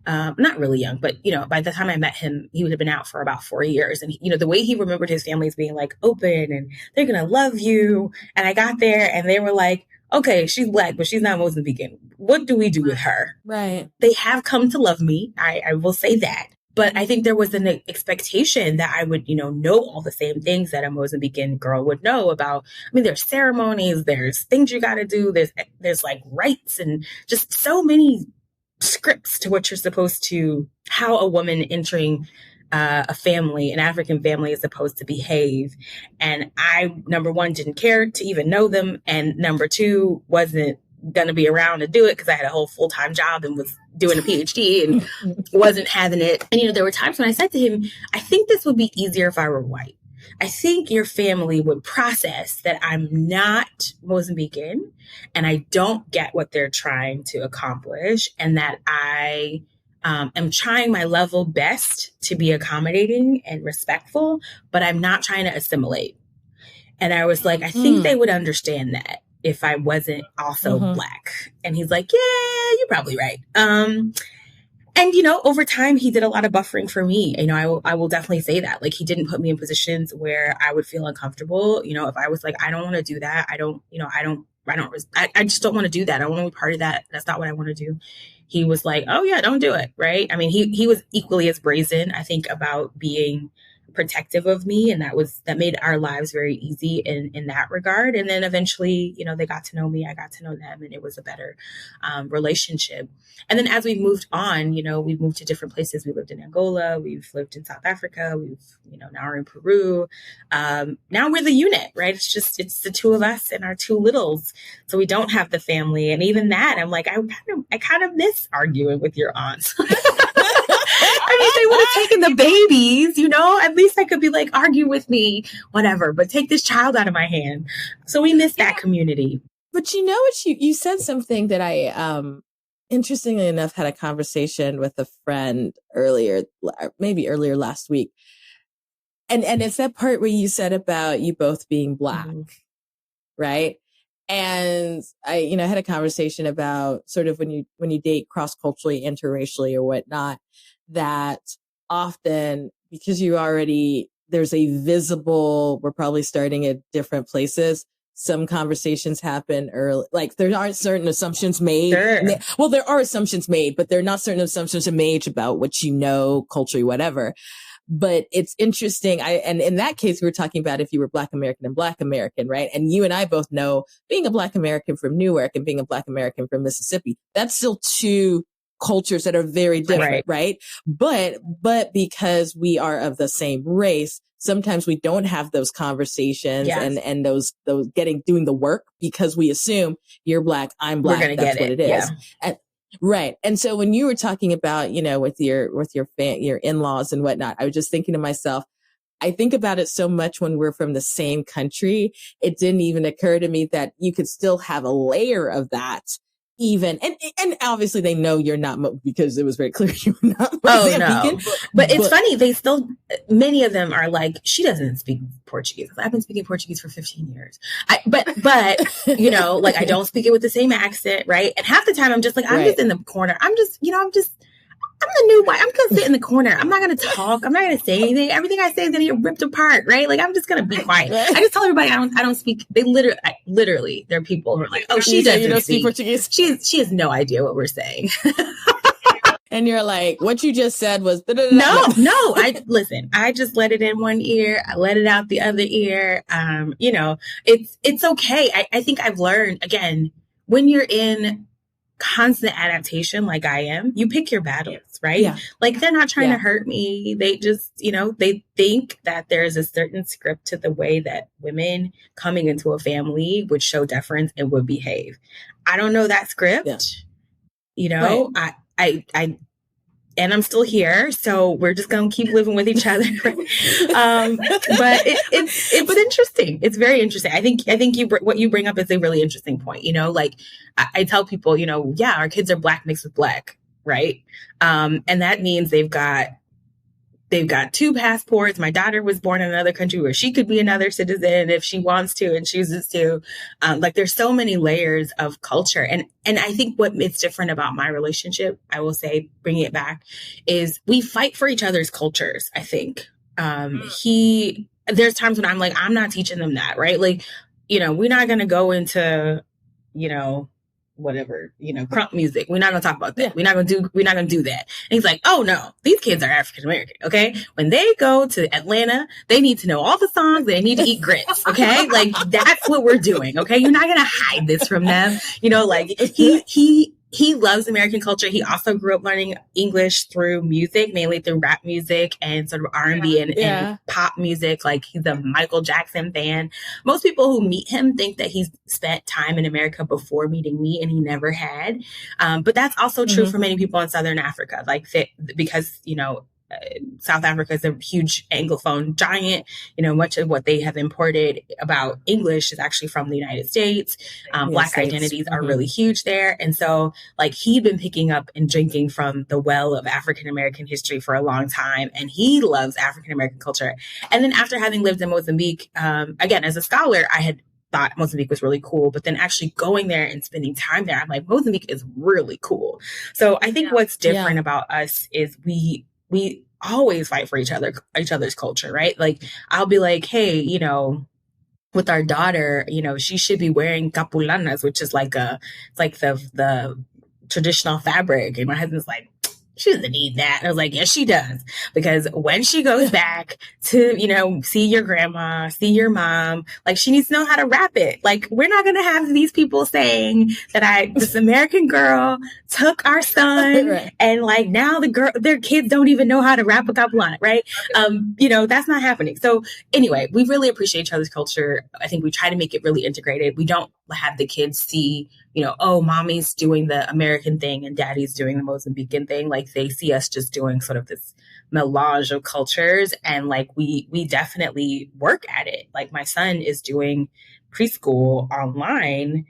Not really young, but, you know, by the time I met him, he would have been out for about 4 years. And, you know, the way he remembered his family as being like open and they're going to love you. And I got there and they were like, okay, she's Black, but she's not Mozambican. What do we do with her? Right. They have come to love me. I will say that. But I think there was an expectation that I would, you know all the same things that a Mozambican girl would know about. I mean, there's ceremonies, there's things you got to do. There's like rites and just so many scripts to what you're supposed to, how a woman entering a family, an African family, is supposed to behave. And I, number one, didn't care to even know them. And number two, wasn't going to be around to do it because I had a whole full-time job and was doing a PhD and wasn't having it. And, you know, there were times when I said to him, I think this would be easier if I were white. I think your family would process that I'm not Mozambican and I don't get what they're trying to accomplish and that I am trying my level best to be accommodating and respectful, but I'm not trying to assimilate. And I was like, I think they would understand that if I wasn't also Black. And he's like, yeah, you're probably right. And, over time, he did a lot of buffering for me. I will definitely say that. Like, he didn't put me in positions where I would feel uncomfortable. If I was like, I don't want to do that. I just don't want to do that. I don't want to be part of that. That's not what I want to do. He was like, oh yeah, don't do it. Right. I mean, he was equally as brazen, I think, about being protective of me. And that made our lives very easy in that regard. And then eventually, they got to know me, I got to know them, and it was a better relationship. And then as we've moved on, we've moved to different places. We lived in Angola, we've lived in South Africa, we've, now we're in Peru. Now we're the unit, right? It's the two of us and our two littles. So we don't have the family. And even that, I'm like, I kind of miss arguing with your aunts. I mean, they would have taken the babies, at least I could be like, argue with me, whatever, but take this child out of my hand. So we miss that community. But you said something that I, interestingly enough, had a conversation with a friend maybe earlier last week. And it's that part where you said about you both being Black, right? And I, had a conversation about sort of when you date cross-culturally, interracially or whatnot, that often because there's a visible, we're probably starting at different places. Some conversations happen early, like there aren't certain assumptions made. Sure. Well, there are assumptions made, but there are not certain assumptions made about what culturally, whatever. But it's interesting. And in that case, we were talking about if you were Black American and Black American, right? And you and I both know being a Black American from Newark and being a Black American from Mississippi, that's still two cultures that are very different, right? But because we are of the same race, sometimes we don't have those conversations and those doing the work because we assume you're Black, I'm Black, that's what it is. Yeah. And, right. And so when you were talking about, with your in-laws and whatnot, I was just thinking to myself, I think about it so much when we're from the same country. It didn't even occur to me that you could still have a layer of that. Even and obviously they know you're not because it was very clear you were not Mozambican. But it's funny, they still, many of them are like, she doesn't speak Portuguese. I've been speaking Portuguese for 15 years. But like I don't speak it with the same accent, right? And half the time I'm just like, I'm just in the corner. I'm the new white. I'm going to sit in the corner. I'm not going to talk. I'm not going to say anything. Everything I say is going to get ripped apart, right? Like, I'm just going to be quiet. I just tell everybody I don't speak. They literally, there are people who are like, oh, she doesn't speak Portuguese. She has no idea what we're saying. And you're like, what you just said was... No. I just let it in one ear. I let it out the other ear. It's okay. I think I've learned, again, when you're in constant adaptation like I am, you pick your battles, right? Yeah. Like they're not trying to hurt me. They just, they think that there's a certain script to the way that women coming into a family would show deference and would behave. I don't know that script. Right. I and I'm still here, so we're just gonna keep living with each other. But it's interesting. It's very interesting. I think what you bring up is a really interesting point. Like I tell people, our kids are Black mixed with Black, right? And that means they've got two passports. My daughter was born in another country where she could be another citizen if she wants to and chooses to. Like there's so many layers of culture. And I think what is different about my relationship, I will say, bringing it back, is we fight for each other's cultures, I think. There's times when I'm like, I'm not teaching them that, right? Like, we're not going to go into, whatever, crump music. We're not going to talk about that. Yeah. We're not going to do that. And he's like, oh no, these kids are African American. Okay. When they go to Atlanta, they need to know all the songs. They need to eat grits. Okay. Like that's what we're doing. Okay. You're not going to hide this from them. Like he loves American culture. He also grew up learning English through music, mainly through rap music and sort of R&B and pop music. Like he's a Michael Jackson fan. Most people who meet him think that he's spent time in America before meeting me, and he never had. But that's also true for many people in Southern Africa, because, South Africa is a huge Anglophone giant. Much of what they have imported about English is actually from the United States. Black identities are really huge there. And so he'd been picking up and drinking from the well of African American history for a long time. And he loves African American culture. And then after having lived in Mozambique, again, as a scholar, I had thought Mozambique was really cool, but then actually going there and spending time there, I'm like, Mozambique is really cool. So I think what's different about us is we always fight for each other's culture, right? Like I'll be like, hey, you know, with our daughter, you know, she should be wearing capulanas, which is like it's like the traditional fabric. And my husband's like, she doesn't need that. And I was like, yes, she does. Because when she goes back to, you know, see your grandma, see your mom, like she needs to know how to wrap it. Like we're not going to have these people saying that this American girl took our son right. and like now their kids don't even know how to wrap a capulana, right? You know, that's not happening. So anyway, we really appreciate each other's culture. I think we try to make it really integrated. We don't have the kids see, you know, oh, mommy's doing the American thing and daddy's doing the Mozambican thing. Like they see us just doing sort of this melange of cultures. And like, we definitely work at it. Like my son is doing preschool online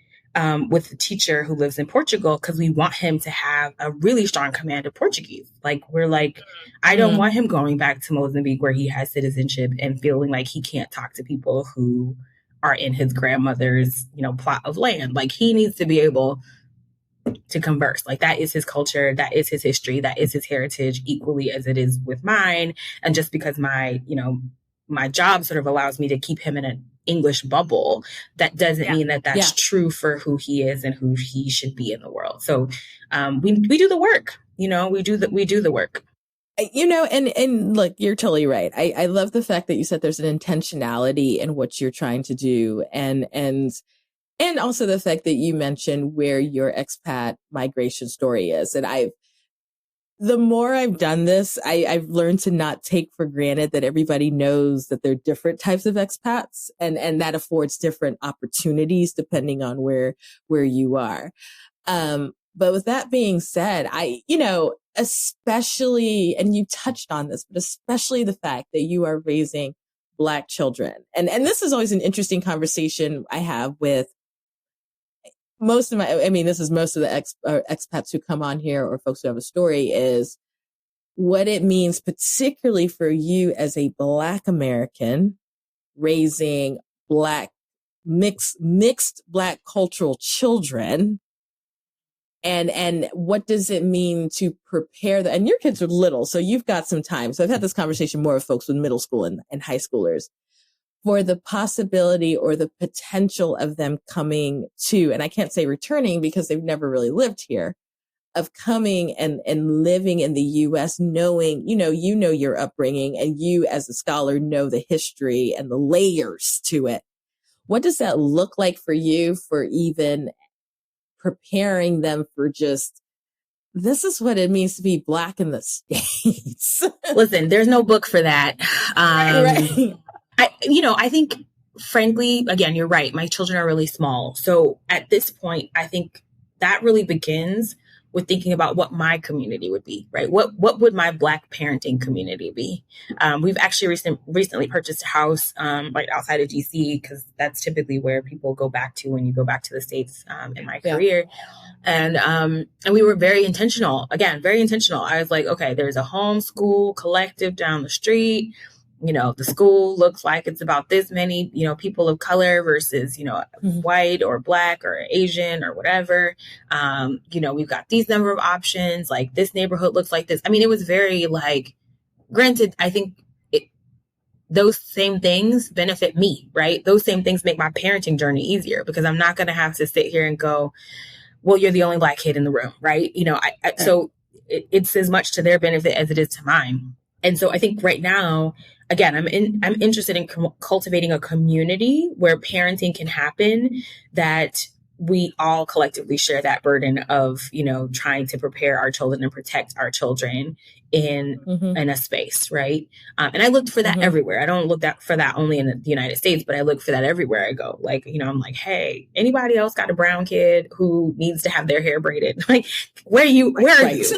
with a teacher who lives in Portugal because we want him to have a really strong command of Portuguese. Like we're like, I don't want him going back to Mozambique where he has citizenship and feeling like he can't talk to people who are in his grandmother's, you know, plot of land. Like he needs to be able to converse. Like that is his culture, that is his history, that is his heritage equally as it is with mine. And just because my job sort of allows me to keep him in an English bubble, that doesn't mean that that's true for who he is and who he should be in the world. So we do the work, you know, we do the work. You know, and look, you're totally right. I love the fact that you said there's an intentionality in what you're trying to do. And also the fact that you mentioned where your expat migration story is. And the more I've done this, I've learned to not take for granted that everybody knows that there are different types of expats and that affords different opportunities depending on where you are. But with that being said, especially, and you touched on this, but especially the fact that you are raising Black children. And this is always an interesting conversation I have with most of the expats who come on here or folks who have a story is what it means, particularly for you as a Black American raising Black mixed Black cultural children. And what does it mean to prepare them? And your kids are little, so you've got some time. So I've had this conversation more with folks with middle school and high schoolers for the possibility or the potential of them coming to, and I can't say returning because they've never really lived here, of coming and living in the U.S., knowing, you know your upbringing and you as a scholar know the history and the layers to it. What does that look like for you for even preparing them for just, this is what it means to be Black in the States? Listen, there's no book for that. Right. I think, frankly, again, you're right. My children are really small. So at this point, I think that really begins with thinking about what my community would be, right? What would my Black parenting community be? We've actually recently purchased a house right outside of DC because that's typically where people go back to when you go back to the States in my career. And we were very intentional. Again, very intentional. I was like, okay, there's a homeschool collective down the street. You know, the school looks like it's about this many, you know, people of color versus, you know, white or Black or Asian or whatever. You know, we've got these number of options, like this neighborhood looks like this. I mean, it was very like, granted, I think those same things benefit me, right? Those same things make my parenting journey easier because I'm not going to have to sit here and go, well, you're the only Black kid in the room, right? You know, so it's as much to their benefit as it is to mine. And so I think right now, again, I'm interested in cultivating a community where parenting can happen, that we all collectively share that burden of, you know, trying to prepare our children and protect our children in a space, right? And I looked for that everywhere. I don't look for that only in the United States, but I look for that everywhere I go. Like, you know, I'm like, hey, anybody else got a brown kid who needs to have their hair braided? Like, where are you?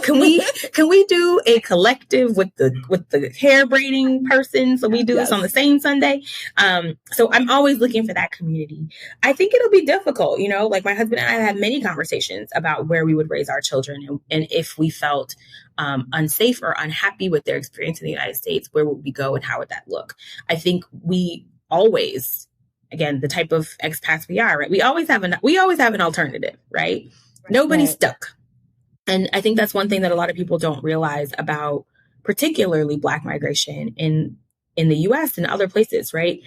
Can we do a collective with the hair braiding person? So we do this on the same Sunday. So I'm always looking for that community. I think it'll be difficult, you know, like my husband and I had many conversations about where we would raise our children and if we felt unsafe or unhappy with their experience in the United States, where would we go and how would that look? I think we always again, the type of expats we are, right? We always have an alternative, right? Nobody's stuck. And I think that's one thing that a lot of people don't realize about particularly Black migration in the US and other places, right?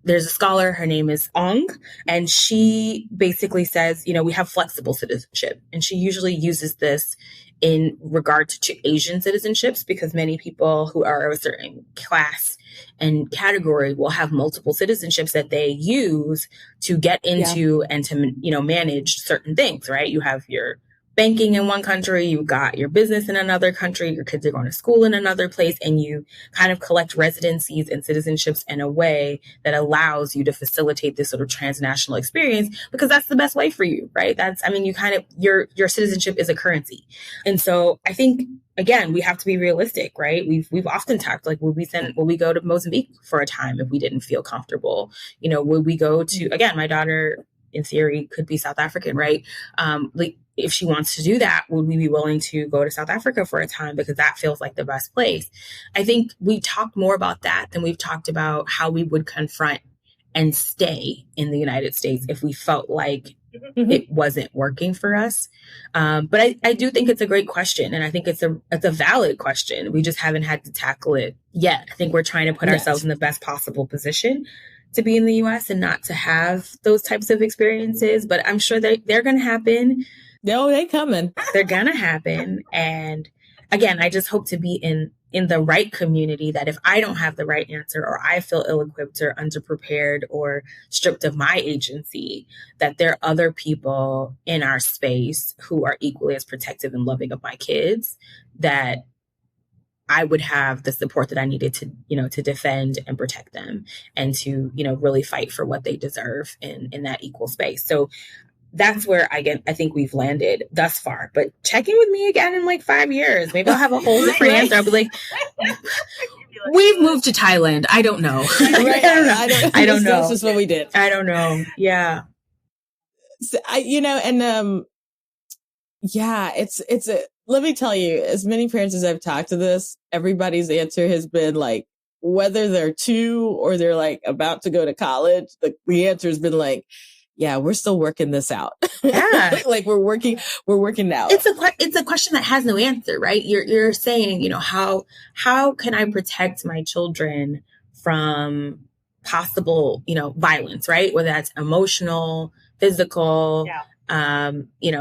There's a scholar, her name is Ong, and she basically says, we have flexible citizenship. And she usually uses this in regard to Asian citizenships, because many people who are of a certain class and category will have multiple citizenships that they use to get into and to, manage certain things, right? You have your banking in one country, you've got your business in another country, your kids are going to school in another place, and you kind of collect residencies and citizenships in a way that allows you to facilitate this sort of transnational experience, because that's the best way for you, right? Your citizenship is a currency. And so I think, again, we have to be realistic, right? We've often talked, like, would we go to Mozambique for a time if we didn't feel comfortable? Would we go to, again, my daughter in theory could be South African, right? If she wants to do that, would we be willing to go to South Africa for a time, because that feels like the best place? I think we talked more about that than we've talked about how we would confront and stay in the United States if we felt like it wasn't working for us. But I do think it's a great question. And I think it's a valid question. We just haven't had to tackle it yet. I think we're trying to put ourselves in the best possible position to be in the US and not to have those types of experiences. But I'm sure they're going to happen. No, they coming. They're going to happen. And again, I just hope to be in the right community, that if I don't have the right answer, or I feel ill-equipped or underprepared or stripped of my agency, that there are other people in our space who are equally as protective and loving of my kids, that I would have the support that I needed to defend and protect them, and to, really fight for what they deserve in that equal space. So that's where I think we've landed thus far. But check in with me again in like 5 years. Maybe I'll have a whole different answer. I'll be like, we've moved to Thailand. I don't know. Right. I don't know. That's just what we did. I don't know. Yeah. So, let me tell you, as many parents as I've talked to this, everybody's answer has been like, whether they're 2 or they're like about to go to college, the answer has been like, yeah, we're still working this out. Yeah. Like we're working now. It's a question that has no answer, right? You're saying, how can I protect my children from possible, violence, right? Whether that's emotional, physical,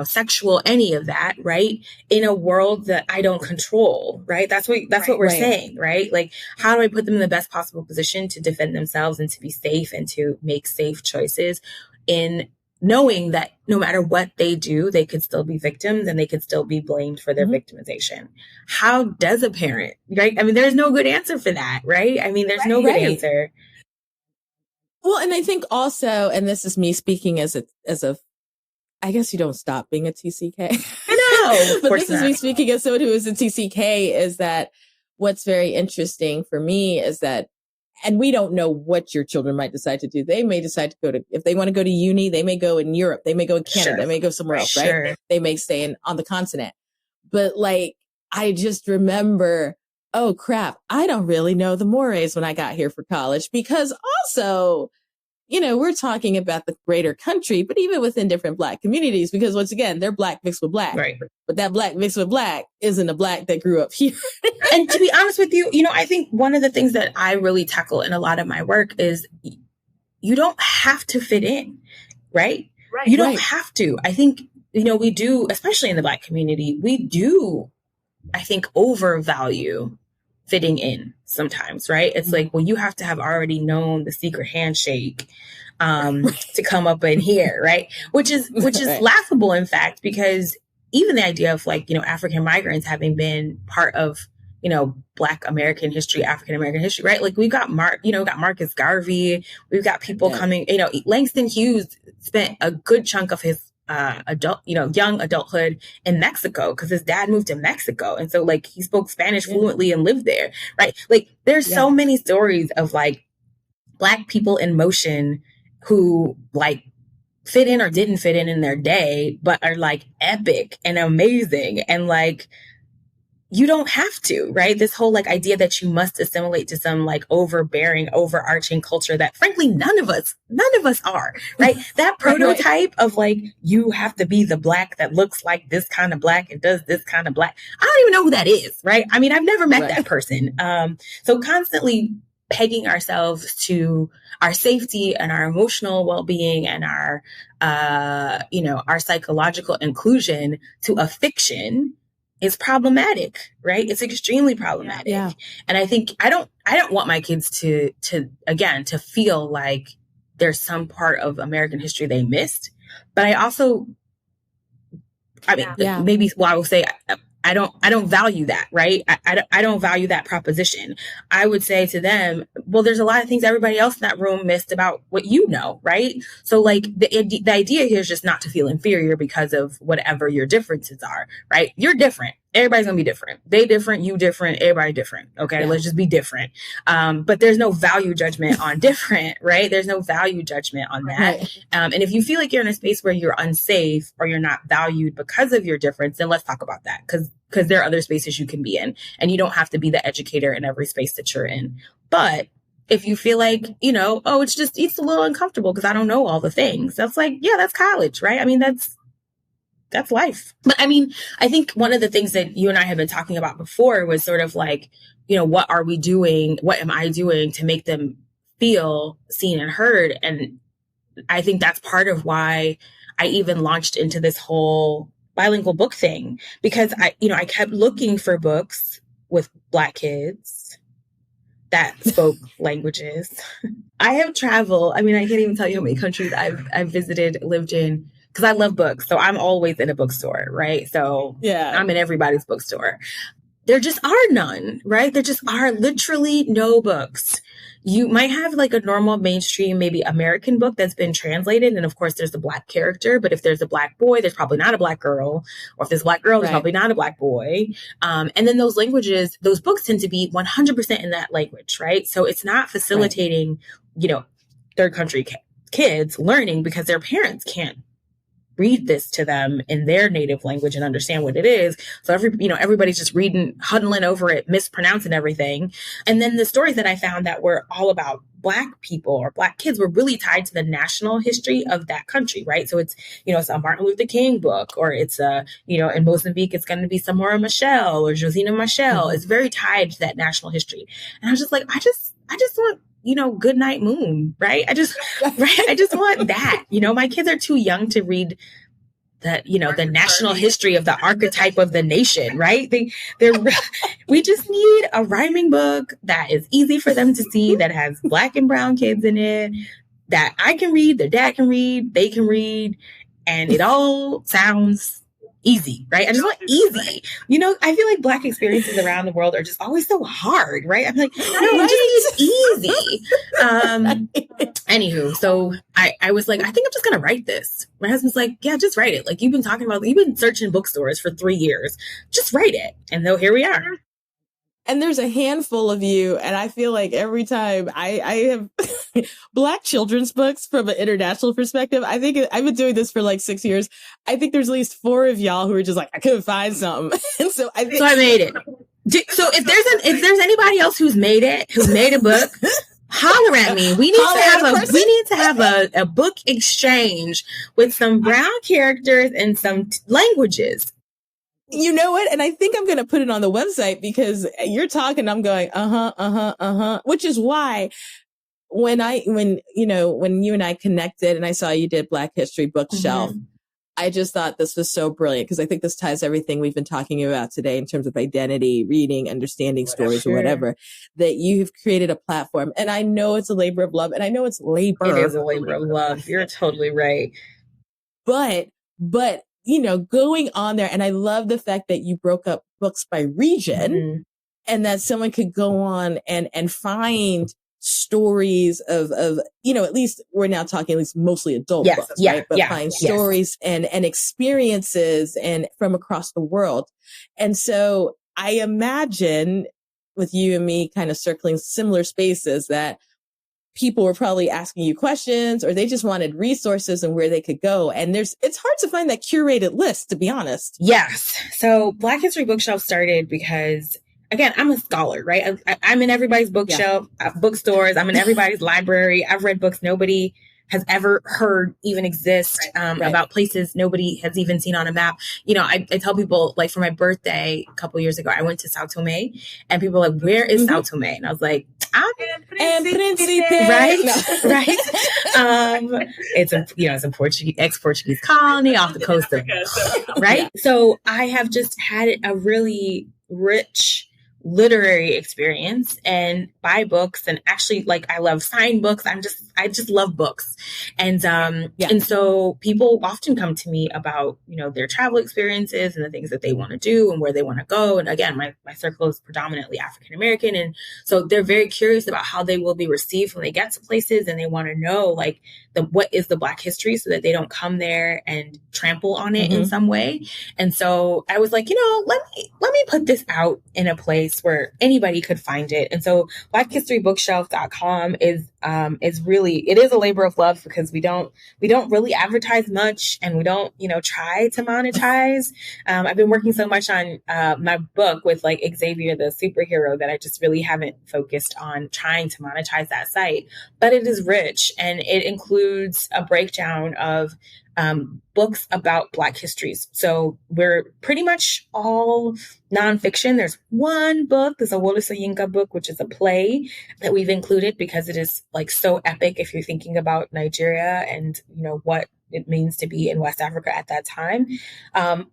sexual, any of that, right? In a world that I don't control, right? That's what we're saying, right? Like, how do I put them in the best possible position to defend themselves and to be safe and to make safe choices, in knowing that no matter what they do, they could still be victims and they could still be blamed for their victimization. How does a parent, right? I mean, there's no good answer for that, right? I mean, there's no good answer. Well, and I think also, and this is me speaking as a, I guess you don't stop being a TCK. I know. But this is me speaking as someone who is a TCK, is that what's very interesting for me is that, and we don't know what your children might decide to do. They may decide to go if they want to go to uni, they may go in Europe, they may go in Canada, they may go somewhere else, right? They may stay on the continent. But like, I just remember, oh crap, I don't really know the mores when I got here for college, because also, we're talking about the greater country, but even within different Black communities, because once again, they're Black mixed with Black, right? But that Black mixed with Black isn't a Black that grew up here. And to be honest with you, I think one of the things that I really tackle in a lot of my work is you don't have to fit in, right? You don't have to. I think, we do, especially in the Black community, we do, I think, overvalue fitting in sometimes, right? It's like, well, you have to have already known the secret handshake to come up in here, right? Which is laughable, in fact, because even the idea of like, African migrants having been part of, Black American history, African American history, right? Like we've got got Marcus Garvey, we've got people coming, Langston Hughes spent a good chunk of his young adulthood in Mexico because his dad moved to Mexico. And so like he spoke Spanish fluently and lived there, right? Like there's so many stories of like Black people in motion who like fit in or didn't fit in their day, but are like epic and amazing. And like, you don't have to, right? This whole like idea that you must assimilate to some like overbearing, overarching culture that frankly none of us are, right? That prototype of like, you have to be the Black that looks like this kind of Black and does this kind of Black. I don't even know who that is, right? I mean, I've never met that person. So constantly pegging ourselves to our safety and our emotional well-being and our, our psychological inclusion to a fiction is problematic, right? It's extremely problematic. Yeah. And I think I don't want my kids to feel like there's some part of American history they missed. But I also, maybe, well, I will say, I don't value that, right? I don't value that proposition. I would say to them, well, there's a lot of things everybody else in that room missed about what you know, right? So like the idea here is just not to feel inferior because of whatever your differences are, right? You're different. Everybody's gonna be different. They different, you different, everybody different. Okay, let's just be different. But there's no value judgment on different, right? There's no value judgment on that. Right. And if you feel like you're in a space where you're unsafe or you're not valued because of your difference, then let's talk about that. Because there are other spaces you can be in, and you don't have to be the educator in every space that you're in. But if you feel like, it's a little uncomfortable because I don't know all the things, that's like, yeah, that's college, right? I mean, that's life. But I mean, I think one of the things that you and I have been talking about before was sort of like, what are we doing? What am I doing to make them feel seen and heard? And I think that's part of why I even launched into this whole bilingual book thing, because I kept looking for books with Black kids that spoke languages. I have traveled. I mean, I can't even tell you how many countries I've visited, lived in, because I love books. So I'm always in a bookstore, right? So yeah, I'm in everybody's bookstore. There just are none, right? There just are literally no books. You might have like a normal mainstream, maybe American book that's been translated. And of course, there's a Black character. But if there's a Black boy, there's probably not a Black girl. Or if there's a Black girl, there's probably not a Black boy. And then those books tend to be 100% in that language, right? So it's not facilitating, third country kids learning because their parents can't read this to them in their native language and understand what it is. So everybody's just reading, huddling over it, mispronouncing everything. And then the stories that I found that were all about Black people or Black kids were really tied to the national history of that country, right? So it's, it's a Martin Luther King book, or it's in Mozambique, it's going to be Samora Machel or Josina Machel. It's very tied to that national history. And I was just like, I just want, Good Night Moon, right? I just want that. My kids are too young to read the national history of the archetype of the nation, right? We just need a rhyming book that is easy for them to see, that has Black and brown kids in it, that I can read, their dad can read, they can read, and it all sounds easy, right? I just want easy. I feel like Black experiences around the world are just always so hard, right? I'm like, no, just easy. Anywho, so I was like, I think I'm just gonna write this. My husband's like, yeah, just write it. Like, you've been searching bookstores for 3 years. Just write it. And here we are. And there's a handful of you, and I feel like every time I have Black children's books from an international perspective, I think I've been doing this for like 6 years. I think there's at least 4 of y'all who are just like, I couldn't find something. And so I made it. So if there's anybody else who's made a book, holler at me. We need to have a book exchange with some brown characters and some languages. You know what? And I think I'm going to put it on the website, because you're talking, I'm going, which is why when you and I connected and I saw you did Black History Bookshelf, I just thought this was so brilliant, because I think this ties everything we've been talking about today in terms of identity, reading, understanding stories, or whatever, that you've created a platform. And I know it's a labor of love, and I know it's labor. It is a labor of love. You're totally right. But going on there, and I love the fact that you broke up books by region, and that someone could go on and find stories of, at least we're now talking at least mostly adult books, right? But find stories and experiences and from across the world. And so I imagine with you and me kind of circling similar spaces that people were probably asking you questions, or they just wanted resources and where they could go. And it's hard to find that curated list, to be honest. Yes. So Black History Bookshelf started because, again, I'm a scholar, right? I'm in everybody's bookshelf, bookstores. I'm in everybody's library. I've read books nobody has ever heard even exist, about places nobody has even seen on a map. You know, I tell people, like, for my birthday a couple years ago, I went to Sao Tome, and people are like, where is Sao Tome? And I was like, I'm in Príncipe, right? No. Right. It's a Portuguese, ex-Portuguese colony off the coast of, right? Yeah. So I have just had a really rich literary experience and buy books, and actually, like, I love signed books. I just love books. And so people often come to me about, their travel experiences and the things that they want to do and where they want to go. And again, my circle is predominantly African American. And so they're very curious about how they will be received when they get to places, and they want to know, like, what is the Black history, so that they don't come there and trample on it in some way. And so I was like, let me put this out in a place where anybody could find it. And so blackhistorybookshelf.com is really, it is a labor of love, because we don't really advertise much, and we don't, try to monetize. I've been working so much on my book with, like, Xavier, the superhero, that I just really haven't focused on trying to monetize that site. But it is rich, and it includes a breakdown of books about Black histories. So we're pretty much all nonfiction. There's one book, there's a Wole Soyinka book, which is a play that we've included because it is, like, so epic if you're thinking about Nigeria and, what it means to be in West Africa at that time.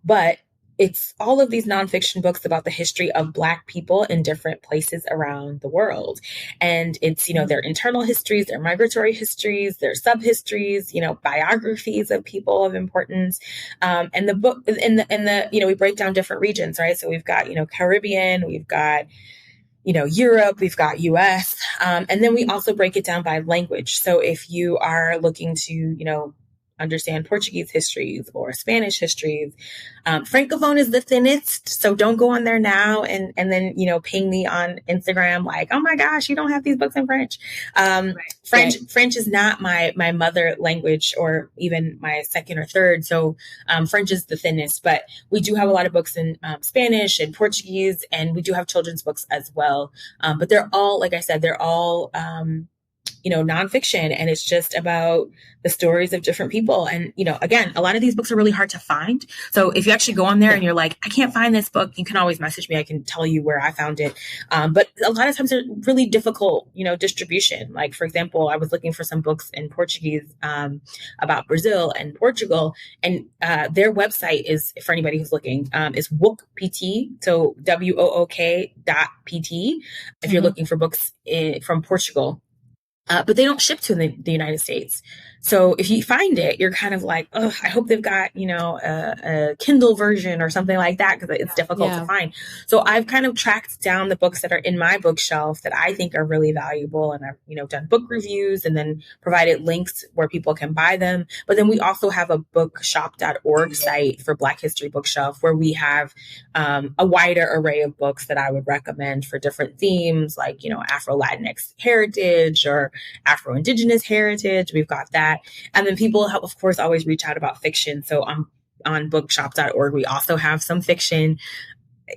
But it's all of these nonfiction books about the history of Black people in different places around the world. And it's, their internal histories, their migratory histories, their sub-histories, biographies of people of importance. And the book, we break down different regions, right? So we've got, Caribbean, we've got, Europe, we've got US. And then we also break it down by language. So if you are looking to, understand Portuguese histories or Spanish histories, Francophone is the thinnest. So don't go on there now and then, ping me on Instagram like, oh my gosh, you don't have these books in French. French is not my mother language, or even my second or third. So French is the thinnest, but we do have a lot of books in Spanish and Portuguese, and we do have children's books as well. But they're all, like I said, they're all nonfiction, and it's just about the stories of different people. And, again, a lot of these books are really hard to find. So if you actually go on there and you're like, I can't find this book, you can always message me. I can tell you where I found it. But a lot of times they're really difficult, distribution. Like, for example, I was looking for some books in Portuguese about Brazil and Portugal, and their website is, for anybody who's looking, is wook.pt. So wook.pt if you're looking for books from Portugal. But they don't ship to the United States. So if you find it, you're kind of like, oh, I hope they've got, a Kindle version or something like that, because it's difficult to find. So I've kind of tracked down the books that are in my bookshelf that I think are really valuable. And I've, done book reviews and then provided links where people can buy them. But then we also have a bookshop.org site for Black History Bookshelf, where we have a wider array of books that I would recommend for different themes, like, Afro-Latinx heritage or Afro-Indigenous heritage. We've got that. And then people, of course, always reach out about fiction. So on bookshop.org, we also have some fiction.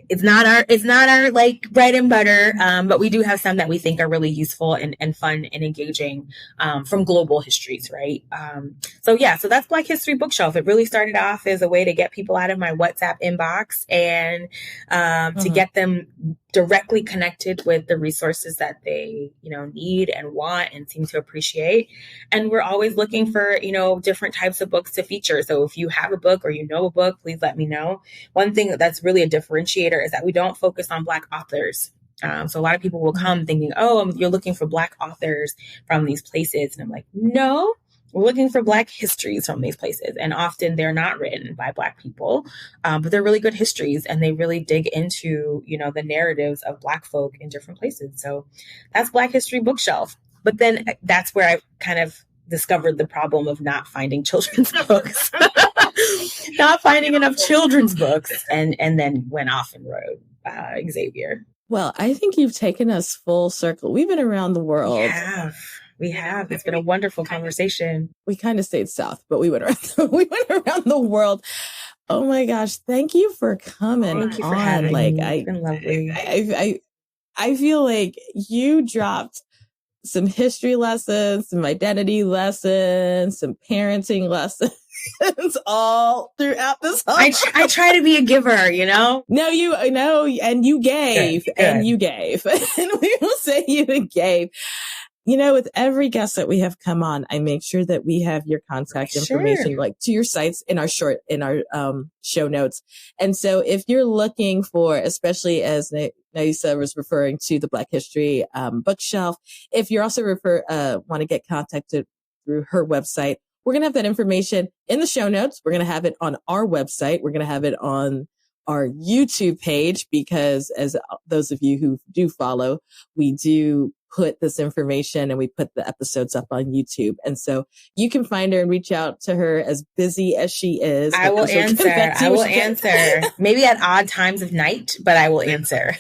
It's not our like bread and butter, but we do have some that we think are really useful and fun and engaging from global histories, right? So that's Black History Bookshelf. It really started off as a way to get people out of my WhatsApp inbox and to get them directly connected with the resources that they, need and want and seem to appreciate. And we're always looking for, different types of books to feature. So if you have a book or a book, please let me know. One thing that's really a differentiator is that we don't focus on Black authors. So a lot of people will come thinking, oh, you're looking for Black authors from these places. And I'm like, no. We're looking for Black histories from these places. And often they're not written by Black people, but they're really good histories, and they really dig into, the narratives of Black folk in different places. So that's Black History Bookshelf. But then that's where I kind of discovered the problem of not finding children's books, not finding enough children's books, and then went off and wrote Xavier. Well, I think you've taken us full circle. We've been around the world. Yeah. We have. It's been a wonderful conversation. We kind of stayed south, but we went around the world. Oh my gosh. Thank you for coming. Thank you for having me. It's been lovely. I feel like you dropped some history lessons, some identity lessons, some parenting lessons all throughout this whole I try to be a giver, you know? No, and you gave, Good. and you gave, and we will say you gave. You know, with every guest that we have come on, I make sure that we have your contact information, like to your sites in our show notes. And so if you're looking for, especially as Nafissa was referring to the Black History bookshelf, if you're also want to get contacted through her website, we're going to have that information in the show notes. We're going to have it on our website. We're going to have it on our YouTube page, because as those of you who do follow, we do put this information and we put the episodes up on YouTube. And so you can find her and reach out to her, as busy as she is. I will answer. Maybe at odd times of night, but I will answer.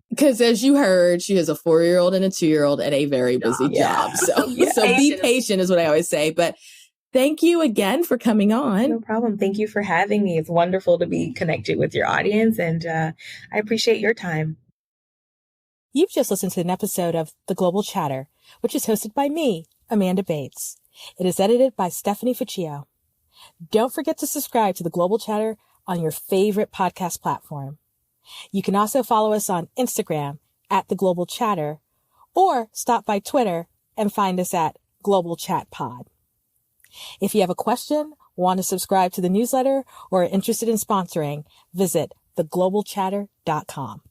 Because as you heard, she has a 4-year-old and a 2-year-old and a very busy job. So be patient is what I always say. But thank you again for coming on. No problem. Thank you for having me. It's wonderful to be connected with your audience, and I appreciate your time. You've just listened to an episode of The Global Chatter, which is hosted by me, Amanda Bates. It is edited by Stephanie Ficcio. Don't forget to subscribe to The Global Chatter on your favorite podcast platform. You can also follow us on Instagram at The Global Chatter, or stop by Twitter and find us at Global Chat Pod. If you have a question, want to subscribe to the newsletter, or are interested in sponsoring, visit theglobalchatter.com.